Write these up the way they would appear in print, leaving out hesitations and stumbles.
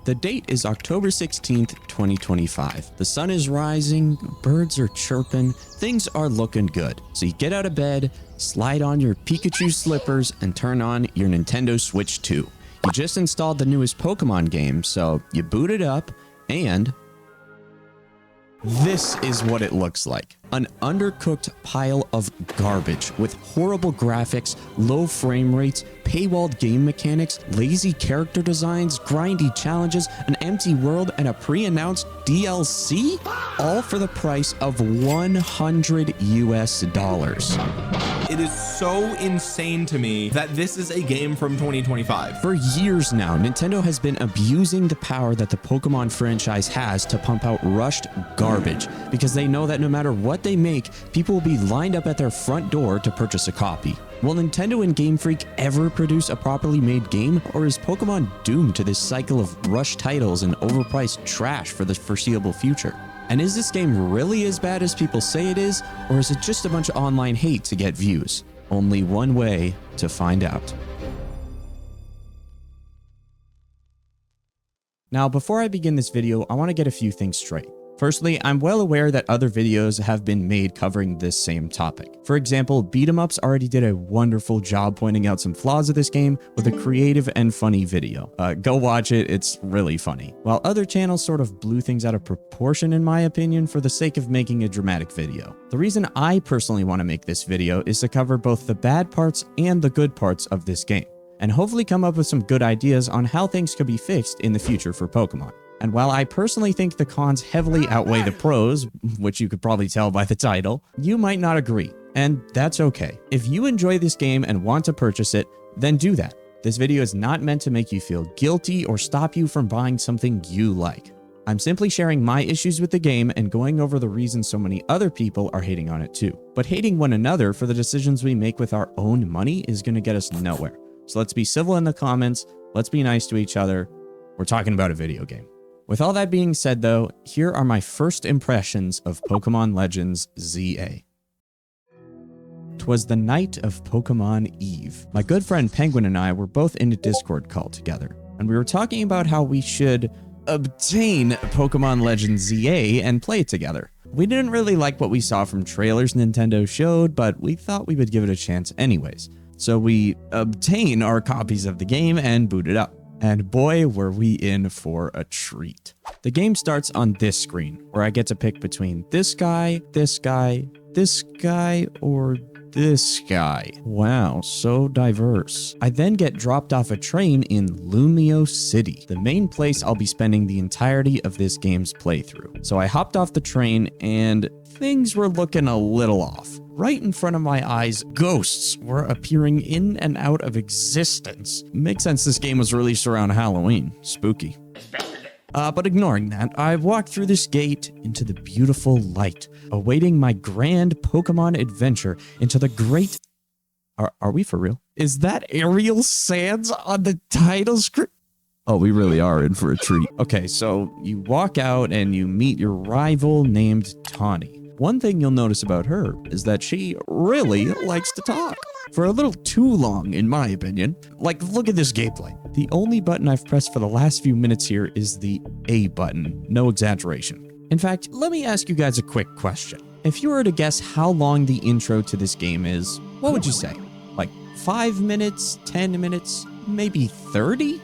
The date is October 16th, 2025. The sun is rising, birds are chirping, things are looking good. So you get out of bed, slide on your Pikachu slippers, and turn on your Nintendo Switch 2. You just installed the newest Pokémon game, so you boot it up, and this is what it looks like. An undercooked pile of garbage with horrible graphics, low frame rates, paywalled game mechanics, lazy character designs, grindy challenges, an empty world, and a pre-announced DLC? All for the price of $100 US. It is so insane to me that this is a game from 2025. For years now, Nintendo has been abusing the power that the Pokemon franchise has to pump out rushed garbage, because they know that no matter what they make, people will be lined up at their front door to purchase a copy. Will Nintendo and Game Freak ever produce a properly made game, or is Pokemon doomed to this cycle of rushed titles and overpriced trash for the foreseeable future? And is this game really as bad as people say it is, or is it just a bunch of online hate to get views? Only one way to find out. Now, before I begin this video, I want to get a few things straight. Firstly, I'm well aware that other videos have been made covering this same topic. For example, Beat 'em Ups already did a wonderful job pointing out some flaws of this game with a creative and funny video. Go watch it, it's really funny. While other channels sort of blew things out of proportion in my opinion for the sake of making a dramatic video. The reason I personally want to make this video is to cover both the bad parts and the good parts of this game, and hopefully come up with some good ideas on how things could be fixed in the future for Pokemon. And while I personally think the cons heavily outweigh the pros, which you could probably tell by the title, you might not agree, and that's okay. If you enjoy this game and want to purchase it, then do that. This video is not meant to make you feel guilty or stop you from buying something you like. I'm simply sharing my issues with the game and going over the reasons so many other people are hating on it too. But hating one another for the decisions we make with our own money is going to get us nowhere. So let's be civil in the comments, let's be nice to each other. We're talking about a video game. With all that being said though, here are my first impressions of Pokemon Legends ZA. 'Twas the night of Pokemon Eve. My good friend Penguin and I were both in a Discord call together, and we were talking about how we should obtain Pokemon Legends ZA and play it together. We didn't really like what we saw from trailers Nintendo showed, but we thought we would give it a chance anyways. So we obtain our copies of the game and boot it up. And boy, were we in for a treat. The game starts on this screen, where I get to pick between this guy, this guy, this guy, or this guy. Wow, so diverse. I then get dropped off a train in Lumio City, the main place I'll be spending the entirety of this game's playthrough. So I hopped off the train and things were looking a little off. Right in front of my eyes, ghosts were appearing in and out of existence. Makes sense this game was released around Halloween. Spooky. But ignoring that, I walked through this gate into the beautiful light, awaiting my grand Pokemon adventure into the great... Are we for real? Is that Ariel Sands on the title screen? Oh, we really are in for a treat. Okay, so you walk out and you meet your rival named Tawny. One thing you'll notice about her is that she really likes to talk. For a little too long, in my opinion. Like, look at this gameplay. The only button I've pressed for the last few minutes here is the A button. No exaggeration. In fact, let me ask you guys a quick question. If you were to guess how long the intro to this game is, what would you say? Like 5 minutes, 10 minutes, maybe 30?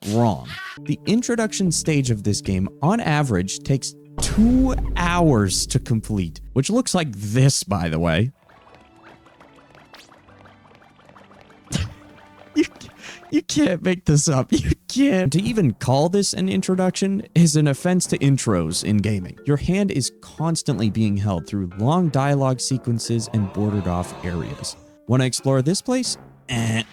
Wrong. The introduction stage of this game, on average, takes 2 hours to complete, which looks like this, by the way. You can't make this up. You can't. To even call this an introduction is an offense to intros in gaming. Your hand is constantly being held through long dialogue sequences and bordered off areas. Want to explore this place?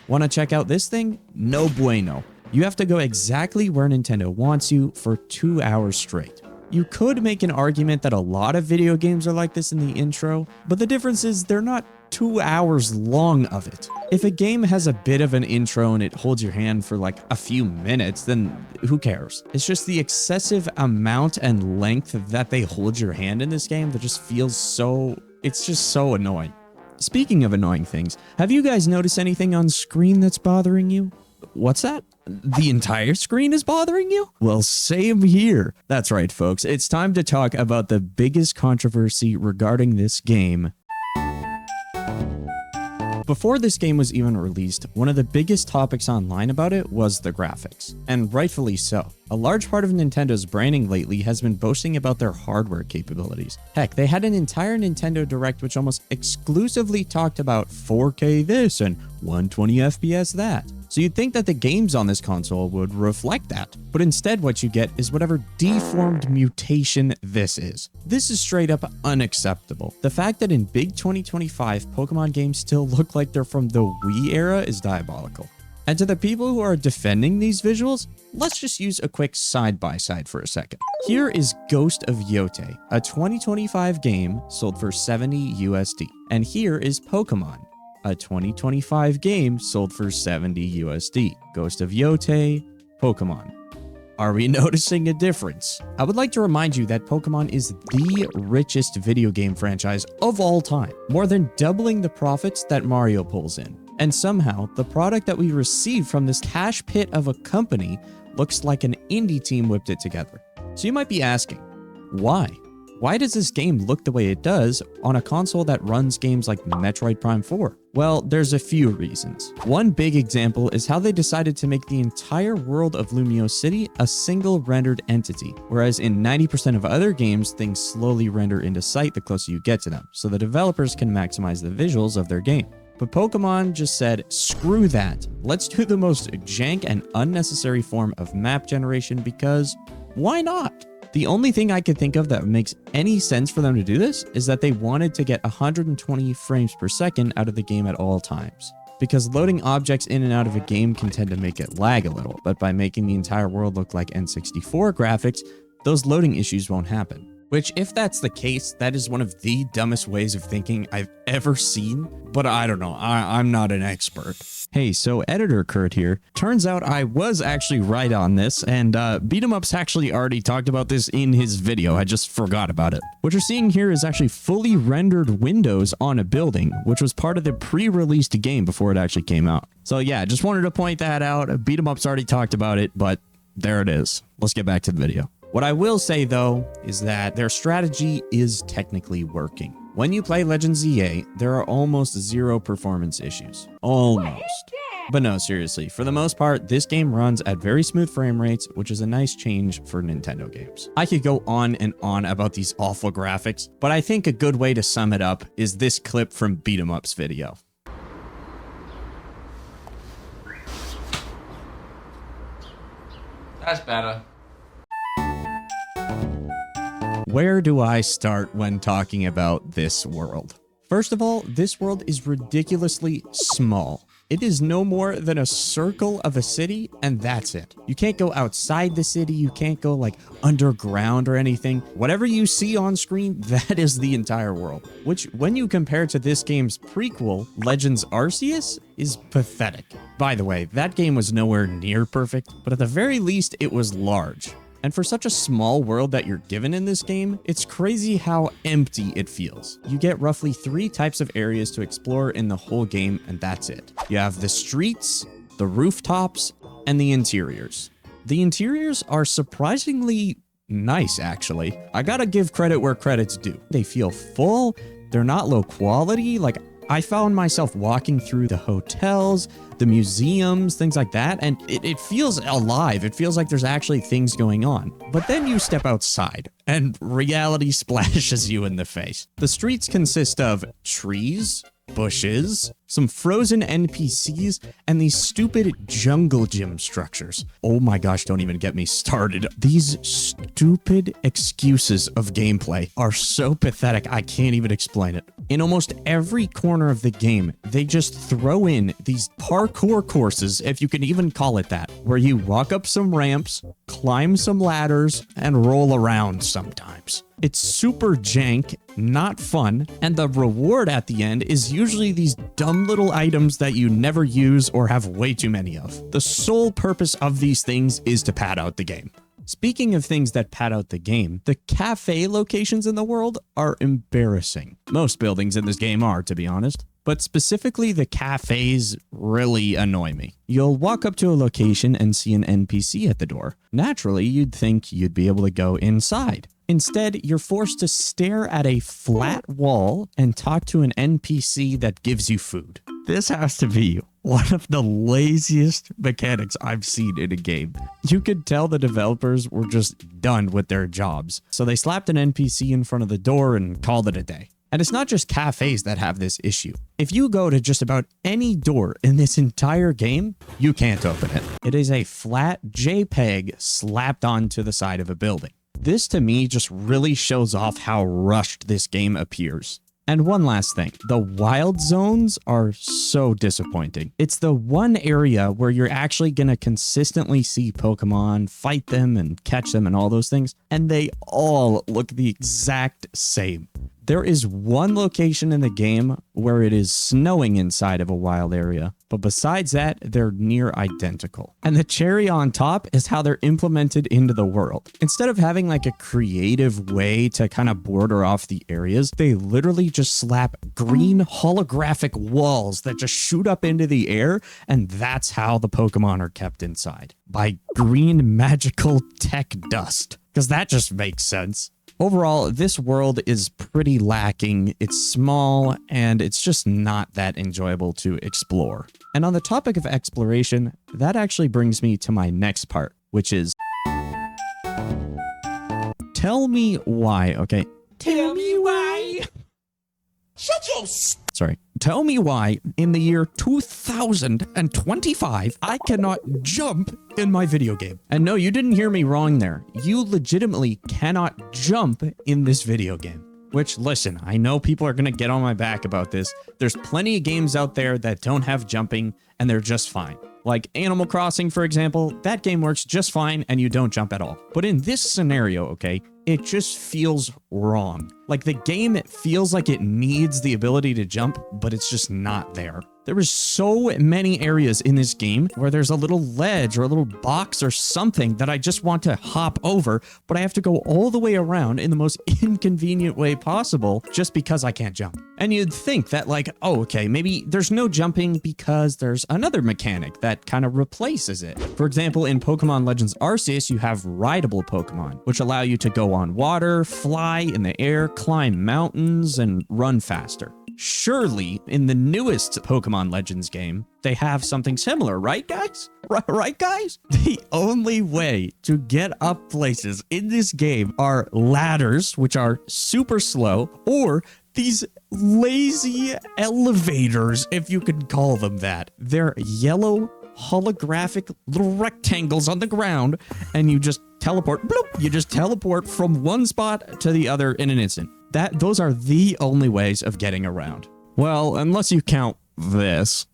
Want to check out this thing? No bueno. You have to go exactly where Nintendo wants you for 2 hours straight. You could make an argument that a lot of video games are like this in the intro, but the difference is they're not 2 hours long of it. If a game has a bit of an intro and it holds your hand for like a few minutes, then who cares? It's just the excessive amount and length that they hold your hand in this game that just feels so... it's just so annoying. Speaking of annoying things, have you guys noticed anything on screen that's bothering you? What's that? The entire screen is bothering you? Well, same here. That's right, folks. It's time to talk about the biggest controversy regarding this game. Before this game was even released, one of the biggest topics online about it was the graphics, and rightfully so. A large part of Nintendo's branding lately has been boasting about their hardware capabilities. Heck, they had an entire Nintendo Direct which almost exclusively talked about 4K this and 120 FPS that. So you'd think that the games on this console would reflect that, but instead what you get is whatever deformed mutation this is. This is straight up unacceptable. The fact that in big 2025 Pokemon games still look like they're from the Wii era is diabolical. And to the people who are defending these visuals, let's just use a quick side-by-side for a second. Here is Ghost of Yote, a 2025 game sold for 70 USD. And here is Pokémon, a 2025 game sold for 70 USD. Ghost of Yote, Pokémon. Are we noticing a difference? I would like to remind you that Pokémon is the richest video game franchise of all time, more than doubling the profits that Mario pulls in. And somehow, the product that we receive from this cash pit of a company looks like an indie team whipped it together. So you might be asking, why? Why does this game look the way it does on a console that runs games like Metroid Prime 4? Well, there's a few reasons. One big example is how they decided to make the entire world of Lumio City a single rendered entity, whereas in 90% of other games, things slowly render into sight the closer you get to them, so the developers can maximize the visuals of their game. But Pokemon just said, screw that. Let's do the most jank and unnecessary form of map generation because why not? The only thing I could think of that makes any sense for them to do this is that they wanted to get 120 frames per second out of the game at all times. Because loading objects in and out of a game can tend to make it lag a little, but by making the entire world look like N64 graphics, those loading issues won't happen. Which, if that's the case, that is one of the dumbest ways of thinking I've ever seen, but I don't know, I'm not an expert. Hey, so Editor Kurt here. Turns out I was actually right on this, and Beat'emup's actually already talked about this in his video, I just forgot about it. What you're seeing here is actually fully rendered windows on a building, which was part of the pre-released game before it actually came out. So yeah, just wanted to point that out. Beat'emup's already talked about it, but there it is. Let's get back to the video. What I will say, though, is that their strategy is technically working. When you play Legends EA, there are almost zero performance issues. Almost. But no, seriously, for the most part, this game runs at very smooth frame rates, which is a nice change for Nintendo games. I could go on and on about these awful graphics, but I think a good way to sum it up is this clip from Beat'emup's video. That's better. Where do I start when talking about this world? First of all, this world is ridiculously small. It is no more than a circle of a city, and that's it. You can't go outside the city, you can't go like underground or anything. Whatever you see on screen, that is the entire world. Which, when you compare to this game's prequel, Legends Arceus, is pathetic. By the way, that game was nowhere near perfect, but at the very least, it was large. And for such a small world that you're given in this game, it's crazy how empty it feels. You get roughly 3 types of areas to explore in the whole game, and that's it. You have the streets, the rooftops, and the interiors. The interiors are surprisingly nice, actually. I gotta give credit where credit's due. They feel full, they're not low quality, like I found myself walking through the hotels, the museums, things like that, and it feels alive. It feels like there's actually things going on. But then you step outside, and reality splashes you in the face. The streets consist of trees, bushes, some frozen NPCs, and these stupid jungle gym structures. Oh my gosh, don't even get me started. These stupid excuses of gameplay are so pathetic, I can't even explain it. In almost every corner of the game, they just throw in these parkour courses, if you can even call it that, where you walk up some ramps, climb some ladders, and roll around sometimes. It's super jank, not fun, and the reward at the end is usually these dumb little items that you never use or have way too many of. The sole purpose of these things is to pad out the game. Speaking of things that pad out the game, the cafe locations in the world are embarrassing. Most buildings in this game are, to be honest. But specifically, the cafes really annoy me. You'll walk up to a location and see an NPC at the door. Naturally, you'd think you'd be able to go inside. Instead, you're forced to stare at a flat wall and talk to an NPC that gives you food. This has to be one of the laziest mechanics I've seen in a game. You could tell the developers were just done with their jobs. So they slapped an NPC in front of the door and called it a day. And it's not just cafes that have this issue. If you go to just about any door in this entire game, you can't open it. It is a flat JPEG slapped onto the side of a building. This to me just really shows off how rushed this game appears. And one last thing, the wild zones are so disappointing. It's the one area where you're actually going to consistently see Pokemon, fight them and catch them and all those things, and they all look the exact same. There is one location in the game where it is snowing inside of a wild area, but besides that, they're near identical. And the cherry on top is how they're implemented into the world. Instead of having like a creative way to kind of border off the areas, they literally just slap green holographic walls that just shoot up into the air, and that's how the Pokemon are kept inside. By green magical tech dust. Because that just makes sense. Overall, this world is pretty lacking. It's small, and it's just not that enjoyable to explore. And on the topic of exploration, that actually brings me to my next part, which is... Tell me why, okay? Tell me why. Shut your... Sorry. Tell me why, in the year 2025, I cannot jump in my video game. And no, you didn't hear me wrong there. You legitimately cannot jump in this video game. Which, listen, I know people are going to get on my back about this. There's plenty of games out there that don't have jumping, and they're just fine. Like Animal Crossing, for example, that game works just fine, and you don't jump at all. But in this scenario, okay, it just feels wrong. Like the game, it feels like it needs the ability to jump, but it's just not there. There is so many areas in this game where there's a little ledge or a little box or something that I just want to hop over, but I have to go all the way around in the most inconvenient way possible just because I can't jump. And you'd think that like, oh, okay, maybe there's no jumping because there's another mechanic that kind of replaces it. For example, in Pokemon Legends Arceus, you have rideable Pokemon, which allow you to go on water, fly in the air, climb mountains, and run faster. Surely, in the newest Pokemon Legends game, they have something similar, right, guys? Right, guys? The only way to get up places in this game are ladders, which are super slow, or these lazy elevators, if you could call them that. They're yellow, holographic little rectangles on the ground, and you just teleport, bloop, you just teleport from one spot to the other in an instant. Those are the only ways of getting around. Well, unless you count this.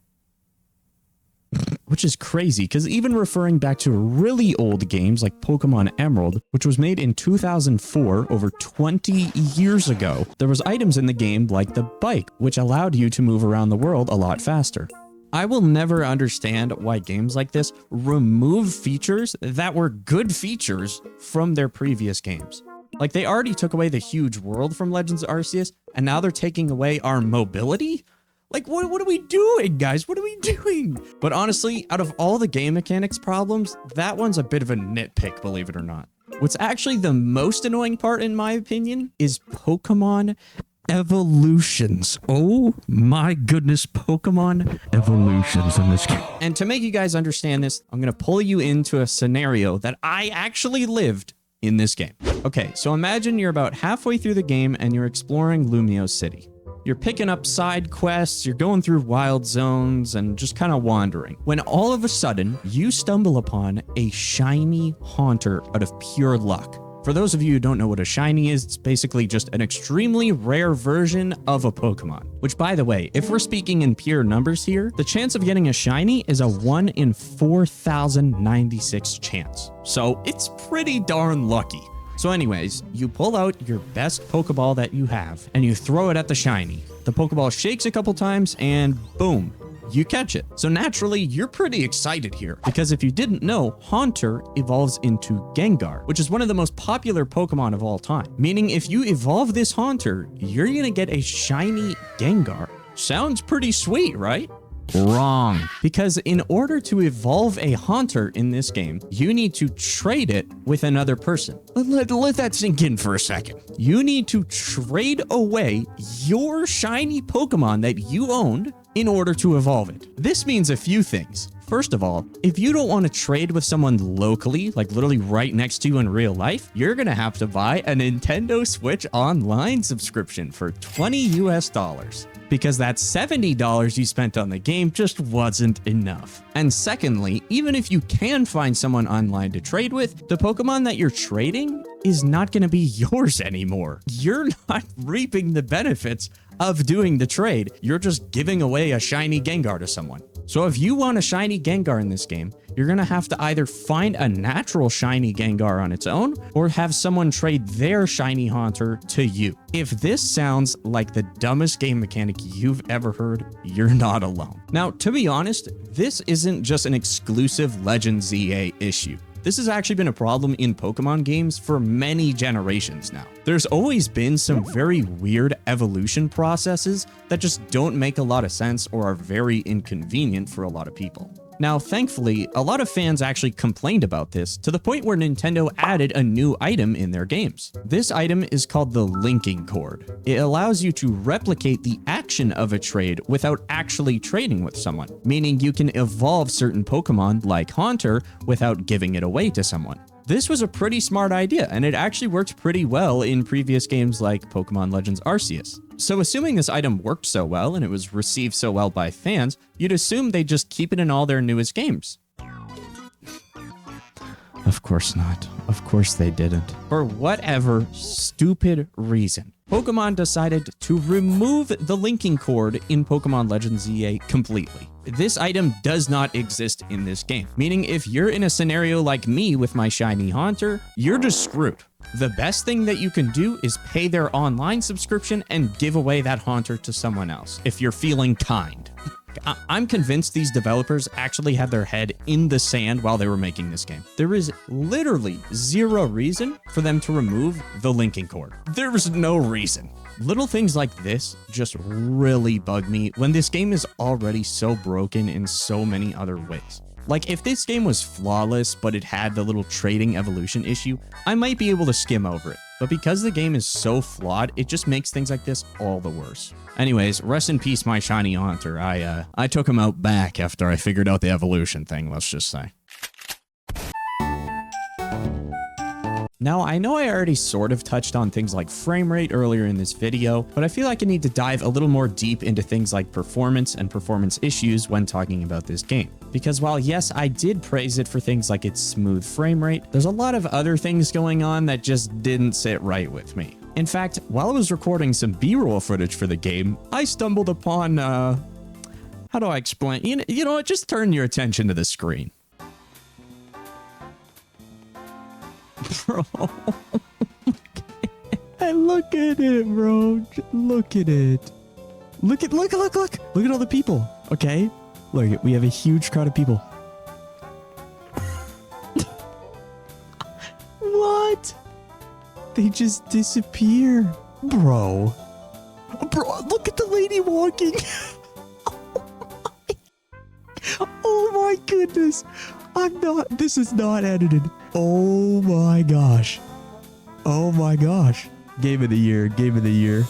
Which is crazy, because even referring back to really old games like Pokemon Emerald, which was made in 2004, over 20 years ago, there was items in the game like the bike, which allowed you to move around the world a lot faster. I will never understand why games like this remove features that were good features from their previous games. Like, they already took away the huge world from Legends Arceus, and now they're taking away our mobility? Like, what are we doing, guys? What are we doing? But honestly, out of all the game mechanics problems, that one's a bit of a nitpick, believe it or not. What's actually the most annoying part, in my opinion, is Pokemon evolutions. Oh my goodness, Pokemon evolutions in this game. And to make you guys understand this, I'm going to pull you into a scenario that I actually lived in this game. Okay, so imagine you're about halfway through the game and you're exploring Lumio City. You're picking up side quests, you're going through wild zones, and just kind of wandering. When all of a sudden, you stumble upon a shiny Haunter out of pure luck. For those of you who don't know what a shiny is, it's basically just an extremely rare version of a Pokemon. Which, by the way, if we're speaking in pure numbers here, the chance of getting a shiny is a 1 in 4,096 chance. So it's pretty darn lucky. So anyways, you pull out your best Pokeball that you have, and you throw it at the shiny. The Pokeball shakes a couple times, and boom, you catch it. So naturally, you're pretty excited here, because if you didn't know, Haunter evolves into Gengar, which is one of the most popular Pokemon of all time. Meaning if you evolve this Haunter, you're gonna get a shiny Gengar. Sounds pretty sweet, right? Wrong. Because in order to evolve a Haunter in this game, you need to trade it with another person. Let that sink in for a second. You need to trade away your shiny Pokemon that you owned in order to evolve it. This means a few things. First of all, if you don't want to trade with someone locally, like literally right next to you in real life, you're gonna have to buy a Nintendo Switch Online subscription for $20 US. Because that $70 you spent on the game just wasn't enough. And secondly, even if you can find someone online to trade with, the Pokemon that you're trading is not going to be yours anymore. You're not reaping the benefits of doing the trade. You're just giving away a shiny Gengar to someone. So if you want a shiny Gengar in this game, you're going to have to either find a natural shiny Gengar on its own or have someone trade their shiny Haunter to you. If this sounds like the dumbest game mechanic you've ever heard, you're not alone. Now, to be honest, this isn't just an exclusive Legend ZA issue. This has actually been a problem in Pokemon games for many generations now. There's always been some very weird evolution processes that just don't make a lot of sense or are very inconvenient for a lot of people. Now, thankfully, a lot of fans actually complained about this to the point where Nintendo added a new item in their games. This item is called the linking cord. It allows you to replicate the action of a trade without actually trading with someone, meaning you can evolve certain Pokemon like Haunter without giving it away to someone. This was a pretty smart idea, and it actually worked pretty well in previous games like Pokemon Legends Arceus. So assuming this item worked so well and it was received so well by fans, you'd assume they'd just keep it in all their newest games. Of course not. Of course they didn't. For whatever stupid reason, Pokemon decided to remove the linking cord in Pokemon Legends ZA completely. This item does not exist in this game, meaning if you're in a scenario like me with my shiny Haunter, you're just screwed. The best thing that you can do is pay their online subscription and give away that Haunter to someone else, if you're feeling kind. I'm convinced these developers actually had their head in the sand while they were making this game. There is literally zero reason for them to remove the linking cord. There's no reason. Little things like this just really bug me when this game is already so broken in so many other ways. Like, if this game was flawless, but it had the little trading evolution issue, I might be able to skim over it. But because the game is so flawed, it just makes things like this all the worse. Anyways, rest in peace, my shiny Haunter. I took him out back after I figured out the evolution thing, let's just say. Now, I know I already sort of touched on things like frame rate earlier in this video, but I feel like I need to dive a little more deep into things like performance and performance issues when talking about this game. Because while yes, I did praise it for things like its smooth frame rate, there's a lot of other things going on that just didn't sit right with me. In fact, while I was recording some B-roll footage for the game, I stumbled upon, how do I explain? You know what, just turn your attention to the screen. Bro, hey, look at it, bro. Look at it. Look at all the people. Okay, look, we have a huge crowd of people. What? They just disappear, bro. Look at the lady walking. Oh my goodness. This is not edited. Oh my gosh. Oh my gosh. Game of the year.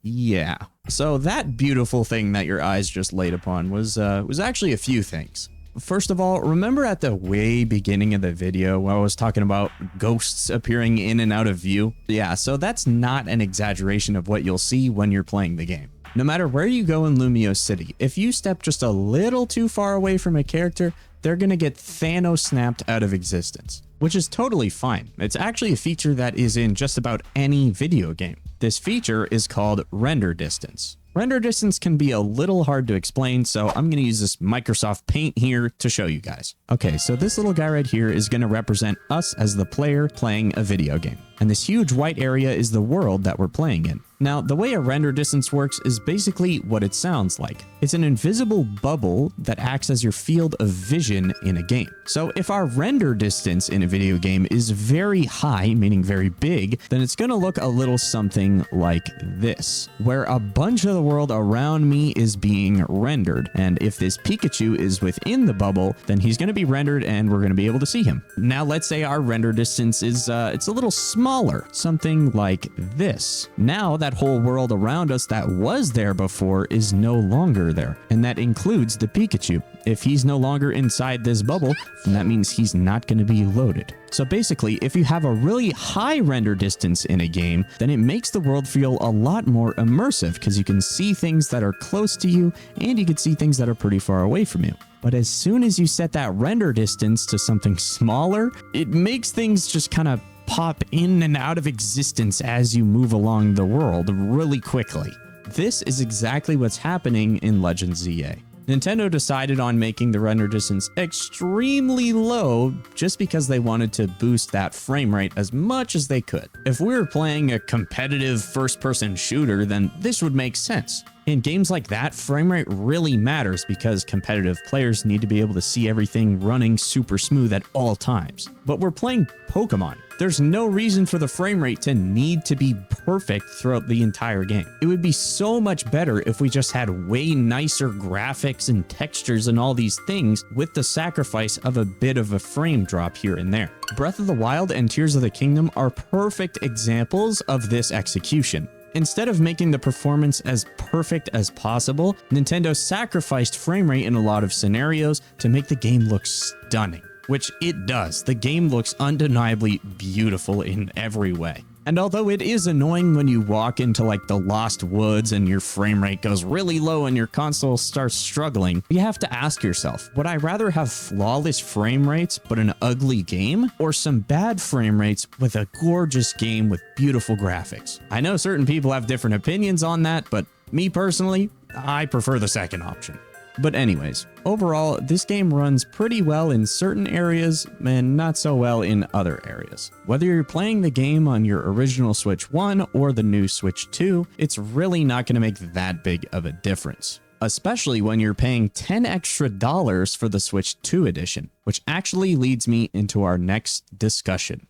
Yeah. So that beautiful thing that your eyes just laid upon was actually a few things. First of all, remember at the way beginning of the video where I was talking about ghosts appearing in and out of view? Yeah, so that's not an exaggeration of what you'll see when you're playing the game. No matter where you go in Lumio City, if you step just a little too far away from a character, they're gonna get Thanos snapped out of existence, which is totally fine. It's actually a feature that is in just about any video game. This feature is called render distance. Render distance can be a little hard to explain, so I'm gonna use this Microsoft Paint here to show you guys. Okay, so this little guy right here is gonna represent us as the player playing a video game. And this huge white area is the world that we're playing in. Now, the way a render distance works is basically what it sounds like. It's an invisible bubble that acts as your field of vision in a game. So if our render distance in a video game is very high, meaning very big, then it's going to look a little something like this, where a bunch of the world around me is being rendered. And if this Pikachu is within the bubble, then he's going to be rendered and we're going to be able to see him. Now, let's say our render distance is it's a little smaller, something like this. Now that whole world around us that was there before is no longer there, and that includes the Pikachu. If he's no longer inside this bubble, then that means he's not going to be loaded. So basically, if you have a really high render distance in a game, then it makes the world feel a lot more immersive because you can see things that are close to you and you can see things that are pretty far away from you. But as soon as you set that render distance to something smaller, it makes things just kind of pop in and out of existence as you move along the world really quickly. This is exactly what's happening in Legend ZA. Nintendo decided on making the render distance extremely low just because they wanted to boost that frame rate as much as they could. If we were playing a competitive first-person shooter, then this would make sense. In games like that, frame rate really matters because competitive players need to be able to see everything running super smooth at all times. But we're playing Pokémon. There's no reason for the frame rate to need to be perfect throughout the entire game. It would be so much better if we just had way nicer graphics and textures and all these things with the sacrifice of a bit of a frame drop here and there. Breath of the Wild and Tears of the Kingdom are perfect examples of this execution. Instead of making the performance as perfect as possible, Nintendo sacrificed frame rate in a lot of scenarios to make the game look stunning, which it does. The game looks undeniably beautiful in every way. And although it is annoying when you walk into like the Lost Woods and your frame rate goes really low and your console starts struggling, you have to ask yourself, would I rather have flawless frame rates but an ugly game, or some bad frame rates with a gorgeous game with beautiful graphics? I know certain people have different opinions on that, but me personally, I prefer the second option. But anyways, overall, this game runs pretty well in certain areas and not so well in other areas. Whether you're playing the game on your original Switch 1 or the new Switch 2, it's really not going to make that big of a difference. Especially when you're paying $10 extra for the Switch 2 edition, which actually leads me into our next discussion.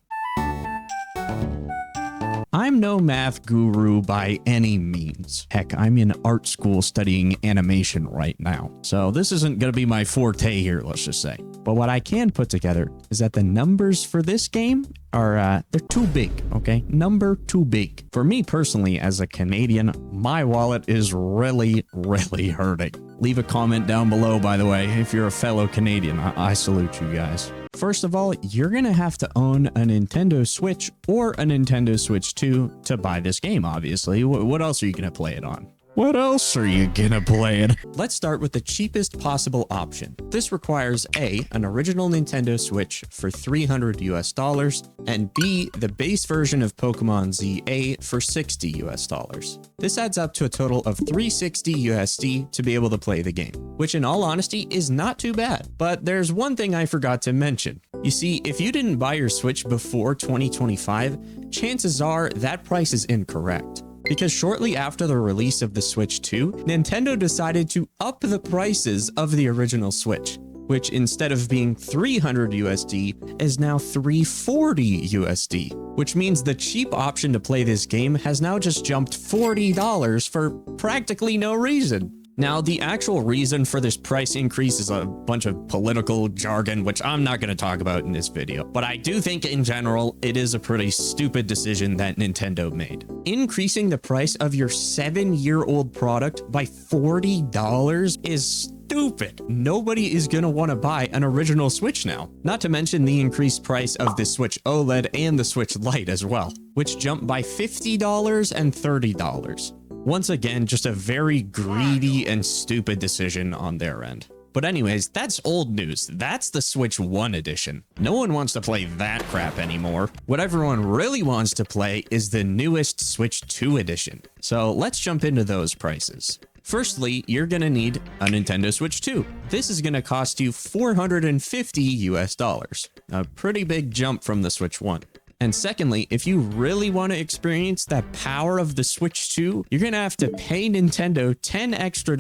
I'm no math guru by any means. Heck, I'm in art school studying animation right now. So this isn't going to be my forte here, let's just say. But what I can put together is that the numbers for this game are, they're too big, okay? Number too big. For me personally, as a Canadian, my wallet is really, really hurting. Leave a comment down below, by the way, if you're a fellow Canadian. I salute you guys. First of all, you're going to have to own a Nintendo Switch or a Nintendo Switch 2 to buy this game, obviously. What else are you going to play it on? What else are you gonna play it? Let's start with the cheapest possible option. This requires A, an original Nintendo Switch for $300 and B, the base version of Pokémon ZA for $60. This adds up to a total of $360 to be able to play the game, which in all honesty is not too bad. But there's one thing I forgot to mention. You see, if you didn't buy your Switch before 2025, chances are that price is incorrect. Because shortly after the release of the Switch 2, Nintendo decided to up the prices of the original Switch, which instead of being $300 is now $340, which means the cheap option to play this game has now just jumped $40 for practically no reason. Now, the actual reason for this price increase is a bunch of political jargon, which I'm not going to talk about in this video. But I do think in general, it is a pretty stupid decision that Nintendo made. Increasing the price of your 7-year-old product by $40 is stupid. Nobody is going to want to buy an original Switch now. Not to mention the increased price of the Switch OLED and the Switch Lite as well, which jumped by $50 and $30. Once again, just a very greedy and stupid decision on their end. But anyways, that's old news. That's the Switch 1 edition. No one wants to play that crap anymore. What everyone really wants to play is the newest Switch 2 edition. So let's jump into those prices. Firstly, you're gonna need a Nintendo Switch 2. This is gonna cost you $450. A pretty big jump from the Switch 1. And secondly, if you really want to experience that power of the Switch 2, you're going to have to pay Nintendo $10 extra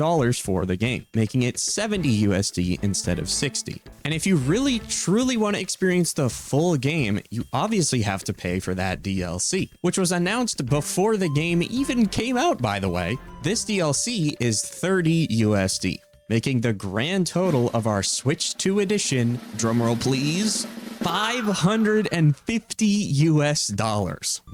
for the game, making it 70 USD instead of 60. And if you really truly want to experience the full game, you obviously have to pay for that DLC, which was announced before the game even came out, by the way. This DLC is 30 USD, making the grand total of our Switch 2 edition, drumroll please, $550 US.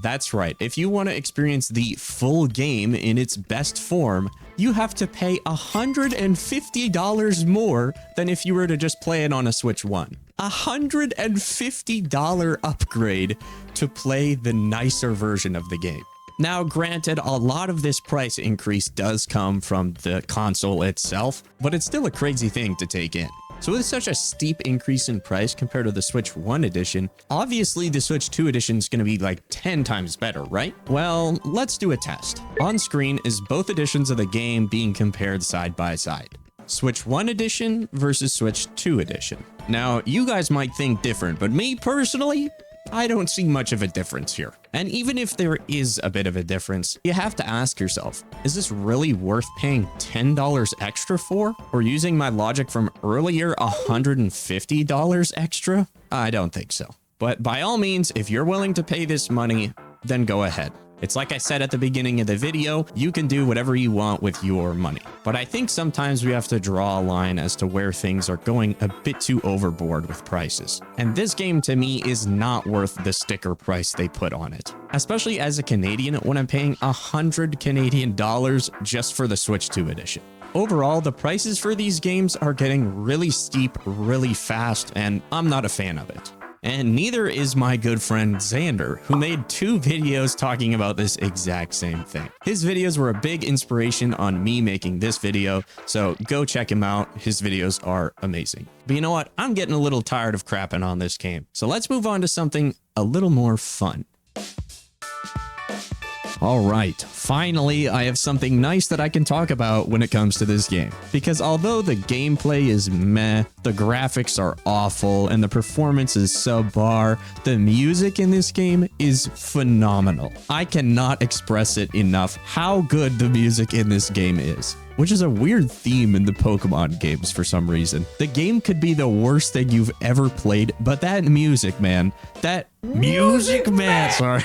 That's right. If you want to experience the full game in its best form, you have to pay $150 more than if you were to just play it on a Switch 1. $150 upgrade to play the nicer version of the game. Now, granted, a lot of this price increase does come from the console itself, but it's still a crazy thing to take in. So with such a steep increase in price compared to the Switch 1 edition, obviously the Switch 2 edition is going to be like 10 times better, right? Well, let's do a test. On screen is both editions of the game being compared side by side. Switch 1 edition versus Switch 2 edition. Now, you guys might think different, but me personally, I don't see much of a difference here. And even if there is a bit of a difference, you have to ask yourself, is this really worth paying $10 extra for? Or using my logic from earlier, $150 extra? I don't think so. But by all means, if you're willing to pay this money, then go ahead. It's like I said at the beginning of the video, you can do whatever you want with your money. But I think sometimes we have to draw a line as to where things are going a bit too overboard with prices. And this game to me is not worth the sticker price they put on it. Especially as a Canadian when I'm paying 100 Canadian dollars just for the Switch 2 edition. Overall, the prices for these games are getting really steep really fast, and I'm not a fan of it. And neither is my good friend Xander, who made 2 videos talking about this exact same thing. His videos were a big inspiration on me making this video, so go check him out. His videos are amazing. But you know what? I'm getting a little tired of crapping on this game. So let's move on to something a little more fun. All right, finally, I have something nice that I can talk about when it comes to this game. Because although the gameplay is meh, the graphics are awful, and the performance is subpar, the music in this game is phenomenal. I cannot express it enough how good the music in this game is. Which is a weird theme in the Pokémon games for some reason. The game could be the worst thing you've ever played, but that music, man. Sorry.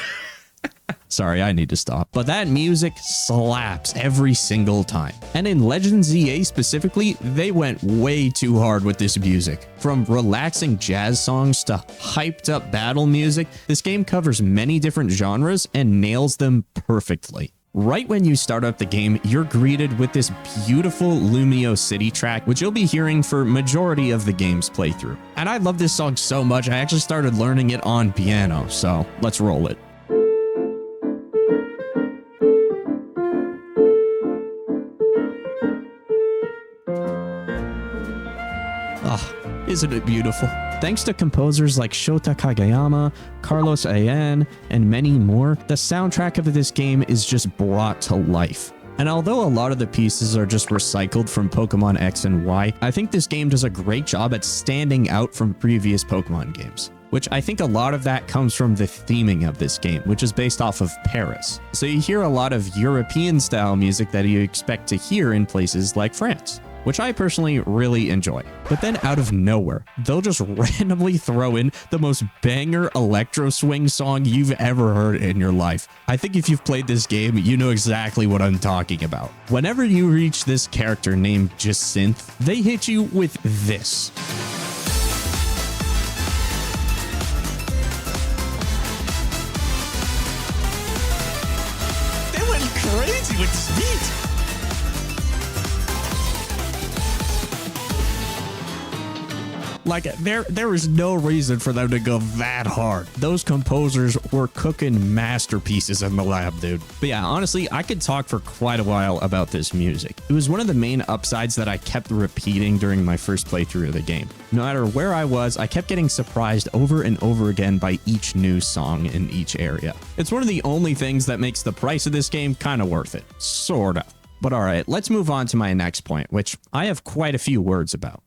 Sorry, I need to stop. But that music slaps every single time. And in Legends ZA specifically, they went way too hard with this music. From relaxing jazz songs to hyped up battle music, this game covers many different genres and nails them perfectly. Right when you start up the game, you're greeted with this beautiful Lumio City track, which you'll be hearing for majority of the game's playthrough. And I love this song so much, I actually started learning it on piano, so let's roll it. Isn't it beautiful? Thanks to composers like Shota Kageyama, Carlos Ayan, and many more, the soundtrack of this game is just brought to life. And although a lot of the pieces are just recycled from Pokemon X and Y, I think this game does a great job at standing out from previous Pokemon games. Which I think a lot of that comes from the theming of this game, which is based off of Paris. So you hear a lot of European style music that you expect to hear in places like France, which I personally really enjoy. But then out of nowhere, they'll just randomly throw in the most banger electro swing song you've ever heard in your life. I think if you've played this game, you know exactly what I'm talking about. Whenever you reach this character named Jacinth, they hit you with this. They went crazy with this beat. Like, there is no reason for them to go that hard. Those composers were cooking masterpieces in the lab, dude. But yeah, honestly, I could talk for quite a while about this music. It was one of the main upsides that I kept repeating during my first playthrough of the game. No matter where I was, I kept getting surprised over and over again by each new song in each area. It's one of the only things that makes the price of this game kind of worth it. Sort of. But alright, let's move on to my next point, which I have quite a few words about.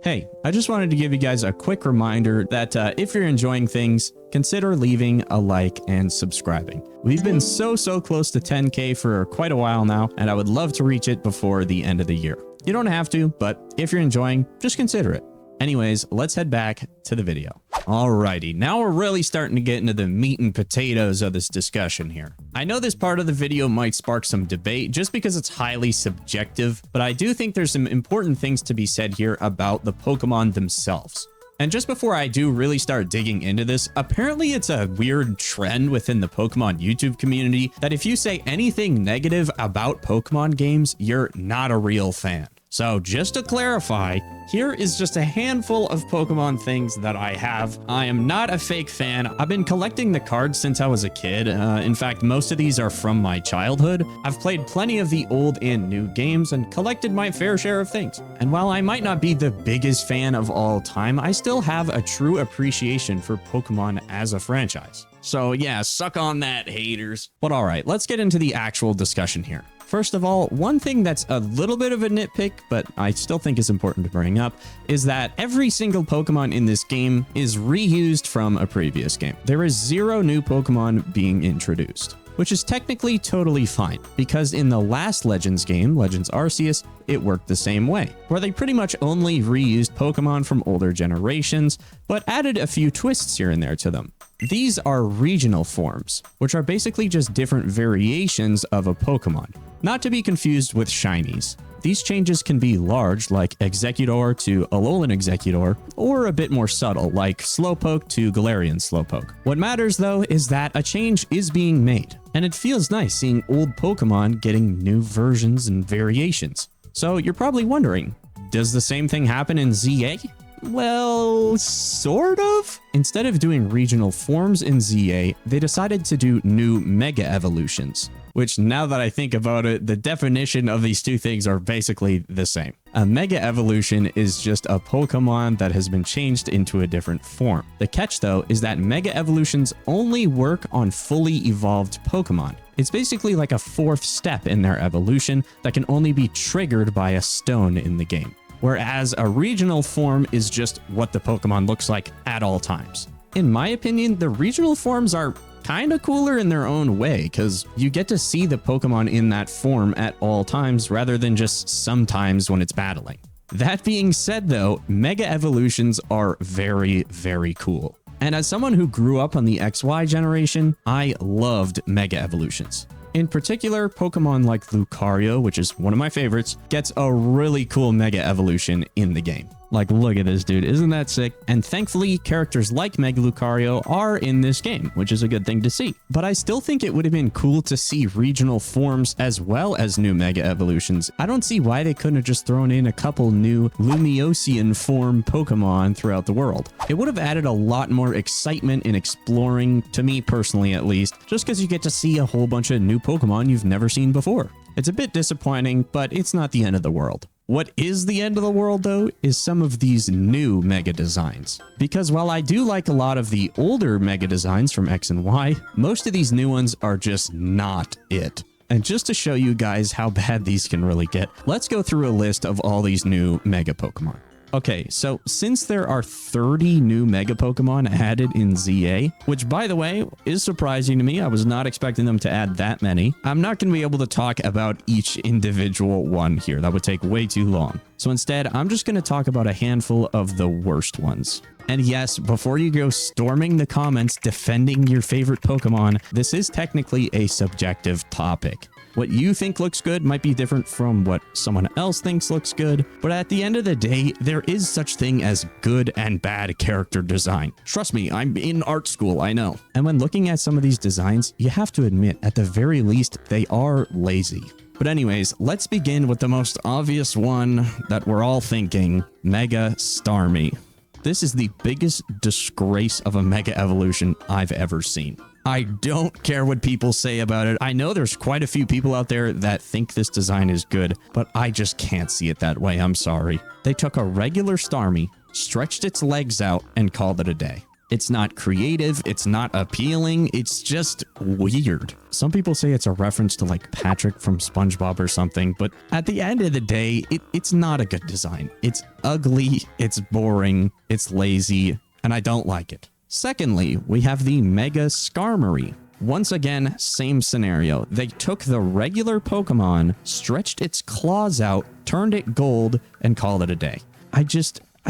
Hey, I just wanted to give you guys a quick reminder that if you're enjoying things, consider leaving a like and subscribing. We've been so close to 10K for quite a while now, and I would love to reach it before the end of the year. You don't have to, but if you're enjoying, just consider it. Anyways, let's head back to the video. Alrighty, now we're really starting to get into the meat and potatoes of this discussion here. I know this part of the video might spark some debate just because it's highly subjective, but I do think there's some important things to be said here about the Pokemon themselves. And just before I do really start digging into this, apparently it's a weird trend within the Pokemon YouTube community that if you say anything negative about Pokemon games, you're not a real fan. So just to clarify, here is just a handful of Pokemon things that I have. I am not a fake fan. I've been collecting the cards since I was a kid. In fact, most of these are from my childhood. I've played plenty of the old and new games and collected my fair share of things. And while I might not be the biggest fan of all time, I still have a true appreciation for Pokemon as a franchise. So yeah, suck on that, haters. But all right, let's get into the actual discussion here. First of all, one thing that's a little bit of a nitpick, but I still think is important to bring up, is that every single Pokemon in this game is reused from a previous game. There is 0 new Pokemon being introduced, which is technically totally fine, because in the last Legends game, Legends Arceus, it worked the same way, where they pretty much only reused Pokemon from older generations, but added a few twists here and there to them. These are regional forms, which are basically just different variations of a Pokemon, not to be confused with shinies. These changes can be large, like Exeggutor to Alolan Exeggutor, or a bit more subtle, like Slowpoke to Galarian Slowpoke. What matters though is that a change is being made, and it feels nice seeing old Pokemon getting new versions and variations. So you're probably wondering, does the same thing happen in ZA? Well, sort of. Instead of doing regional forms in ZA, they decided to do new Mega Evolutions, which now that I think about it, the definition of these two things are basically the same. A Mega Evolution is just a Pokemon that has been changed into a different form. The catch though is that Mega Evolutions only work on fully evolved Pokemon. It's basically like a 4th step in their evolution that can only be triggered by a stone in the game. Whereas a regional form is just what the Pokemon looks like at all times. In my opinion, the regional forms are kind of cooler in their own way, because you get to see the Pokemon in that form at all times rather than just sometimes when it's battling. That being said though, Mega Evolutions are very cool. And as someone who grew up on the XY generation, I loved Mega Evolutions. In particular, Pokemon like Lucario, which is one of my favorites, gets a really cool Mega Evolution in the game. Like, look at this dude, isn't that sick? And thankfully, characters like Mega Lucario are in this game, which is a good thing to see. But I still think it would have been cool to see regional forms as well as new Mega Evolutions. I don't see why they couldn't have just thrown in a couple new Lumiosian form Pokemon throughout the world. It would have added a lot more excitement in exploring, to me personally at least, just because you get to see a whole bunch of new Pokemon you've never seen before. It's a bit disappointing, but it's not the end of the world. What is the end of the world though is some of these new Mega designs. Because while I do like a lot of the older Mega designs from X and Y, most of these new ones are just not it. And just to show you guys how bad these can really get, let's go through a list of all these new Mega Pokemon. Okay, so since there are 30 new Mega Pokemon added in ZA, which by the way is surprising to me, I was not expecting them to add that many, I'm not going to be able to talk about each individual one here. That would take way too long. So instead, I'm just going to talk about a handful of the worst ones. And yes, before you go storming the comments defending your favorite Pokemon, this is technically a subjective topic. What you think looks good might be different from what someone else thinks looks good, but at the end of the day, there is such thing as good and bad character design. Trust me, I'm in art school, I know. And when looking at some of these designs, you have to admit, at the very least, they are lazy. But anyways, let's begin with the most obvious one that we're all thinking, Mega Starmie. This is the biggest disgrace of a Mega Evolution I've ever seen. I don't care what people say about it. I know there's quite a few people out there that think this design is good, but I just can't see it that way. I'm sorry. They took a regular Starmie, stretched its legs out, and called it a day. It's not creative. It's not appealing. It's just weird. Some people say it's a reference to like Patrick from SpongeBob or something, but at the end of the day, it's not a good design. It's ugly, it's boring, it's lazy, and I don't like it. Secondly, we have the Mega Skarmory. Once again, same scenario. They took the regular Pokemon, stretched its claws out, turned it gold, and called it a day. I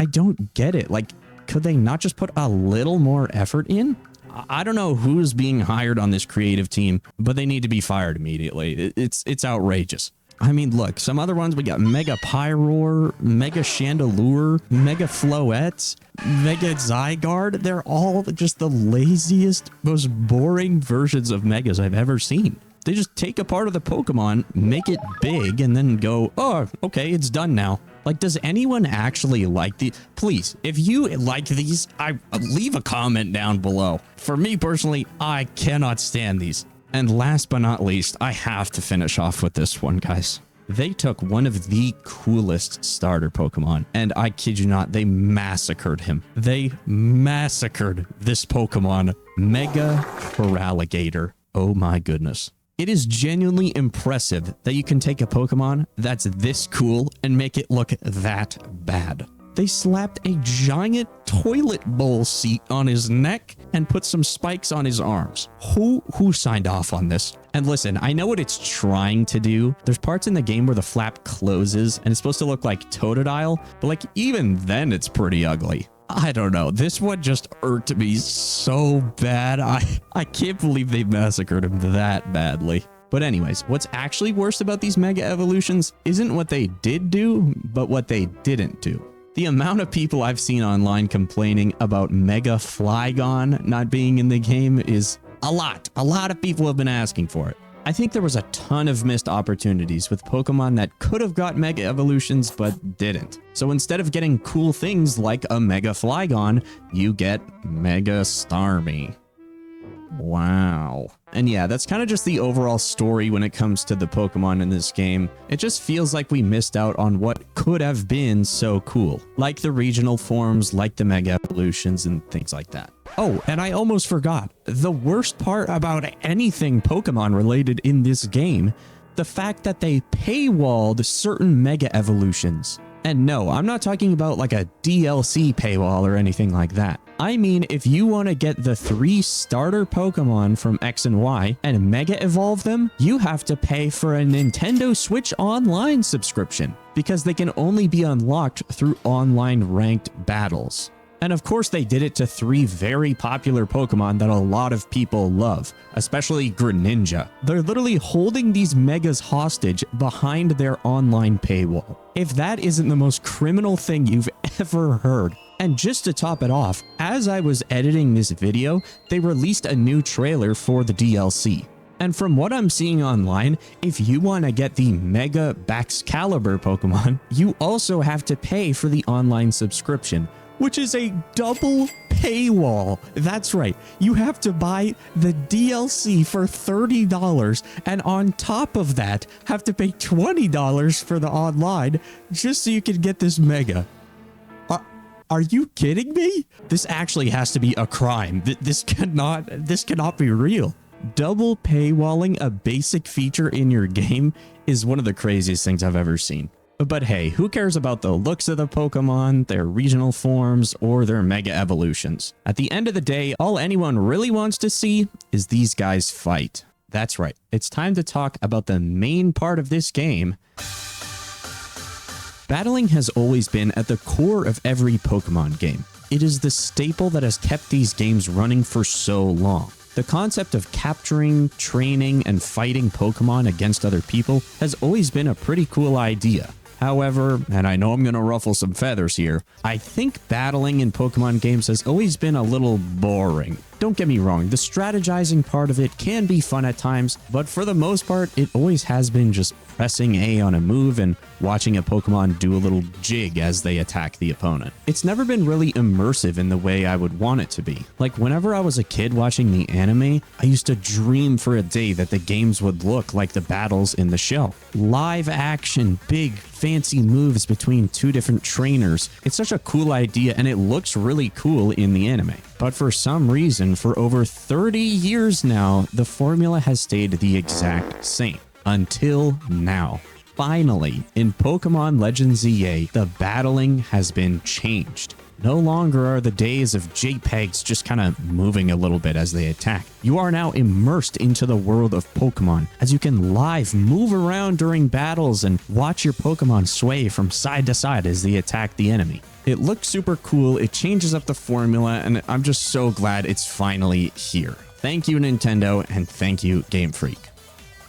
don't get it. Like, could they not just put a little more effort in? I don't know who's being hired on this creative team, but they need to be fired immediately. It's outrageous. I mean, look, some other ones, we got Mega Pyroar, Mega Chandelure, Mega Floette, Mega Zygarde. They're all just the laziest, most boring versions of Megas I've ever seen. They just take a part of the Pokemon, make it big, and then go, oh, okay, it's done now. Like, does anyone actually like these? Please, if you like these, leave a comment down below. For me personally, I cannot stand these. And last but not least, I have to finish off with this one, guys. They took one of the coolest starter Pokemon, and I kid you not, they massacred him. They massacred this Pokemon, Mega Feraligatr. Oh my goodness. It is genuinely impressive that you can take a Pokemon that's this cool and make it look that bad. They slapped a giant toilet bowl seat on his neck and put some spikes on his arms. Who signed off on this? And listen, I know what it's trying to do. There's parts in the game where the flap closes and it's supposed to look like Totodile, but like even then it's pretty ugly. I don't know. This one just irked me so bad. I can't believe they massacred him that badly. But anyways, what's actually worse about these Mega Evolutions isn't what they did do, but what they didn't do. The amount of people I've seen online complaining about Mega Flygon not being in the game is a lot. A lot of people have been asking for it. I think there was a ton of missed opportunities with Pokemon that could have got Mega Evolutions but didn't. So instead of getting cool things like a Mega Flygon, you get Mega Starmie. Wow. And yeah, that's kind of just the overall story when it comes to the Pokemon in this game. It just feels like we missed out on what could have been so cool, like the regional forms, like the Mega Evolutions and things like that. Oh, and I almost forgot. The worst part about anything Pokemon related in this game, the fact that they paywalled certain Mega Evolutions. And no, I'm not talking about like a DLC paywall or anything like that. I mean, if you want to get the 3 starter Pokemon from X and Y and Mega Evolve them, you have to pay for a Nintendo Switch Online subscription because they can only be unlocked through online ranked battles. And of course, they did it to 3 very popular Pokemon that a lot of people love, especially Greninja. They're literally holding these Megas hostage behind their online paywall. If that isn't the most criminal thing you've ever heard. And just to top it off, as I was editing this video, they released a new trailer for the DLC. And from what I'm seeing online, if you want to get the Mega Baxcalibur Pokemon, you also have to pay for the online subscription, which is a double paywall. That's right. You have to buy the DLC for $30 and on top of that have to pay $20 for the online just so you can get this Mega. Are you kidding me? This actually has to be a crime. This cannot be real. Double paywalling a basic feature in your game is one of the craziest things I've ever seen. But hey, who cares about the looks of the Pokemon, their regional forms, or their Mega Evolutions? At the end of the day, all anyone really wants to see is these guys fight. That's right. It's time to talk about the main part of this game. Battling has always been at the core of every Pokemon game. It is the staple that has kept these games running for so long. The concept of capturing, training, and fighting Pokemon against other people has always been a pretty cool idea. However, and I know I'm going to ruffle some feathers here, I think battling in Pokemon games has always been a little boring. Don't get me wrong, the strategizing part of it can be fun at times, but for the most part, it always has been just pressing A on a move and watching a Pokemon do a little jig as they attack the opponent. It's never been really immersive in the way I would want it to be. Like whenever I was a kid watching the anime, I used to dream for a day that the games would look like the battles in the show. Live action, big, fancy moves between 2 different trainers. It's such a cool idea and it looks really cool in the anime. But for some reason, for over 30 years now, the formula has stayed the exact same. Until now. Finally, in Pokemon Legends EA, the battling has been changed. No longer are the days of JPEGs just kind of moving a little bit as they attack. You are now immersed into the world of Pokemon, as you can live move around during battles and watch your Pokemon sway from side to side as they attack the enemy. It looks super cool, it changes up the formula, and I'm just so glad it's finally here. Thank you, Nintendo, and thank you, Game Freak.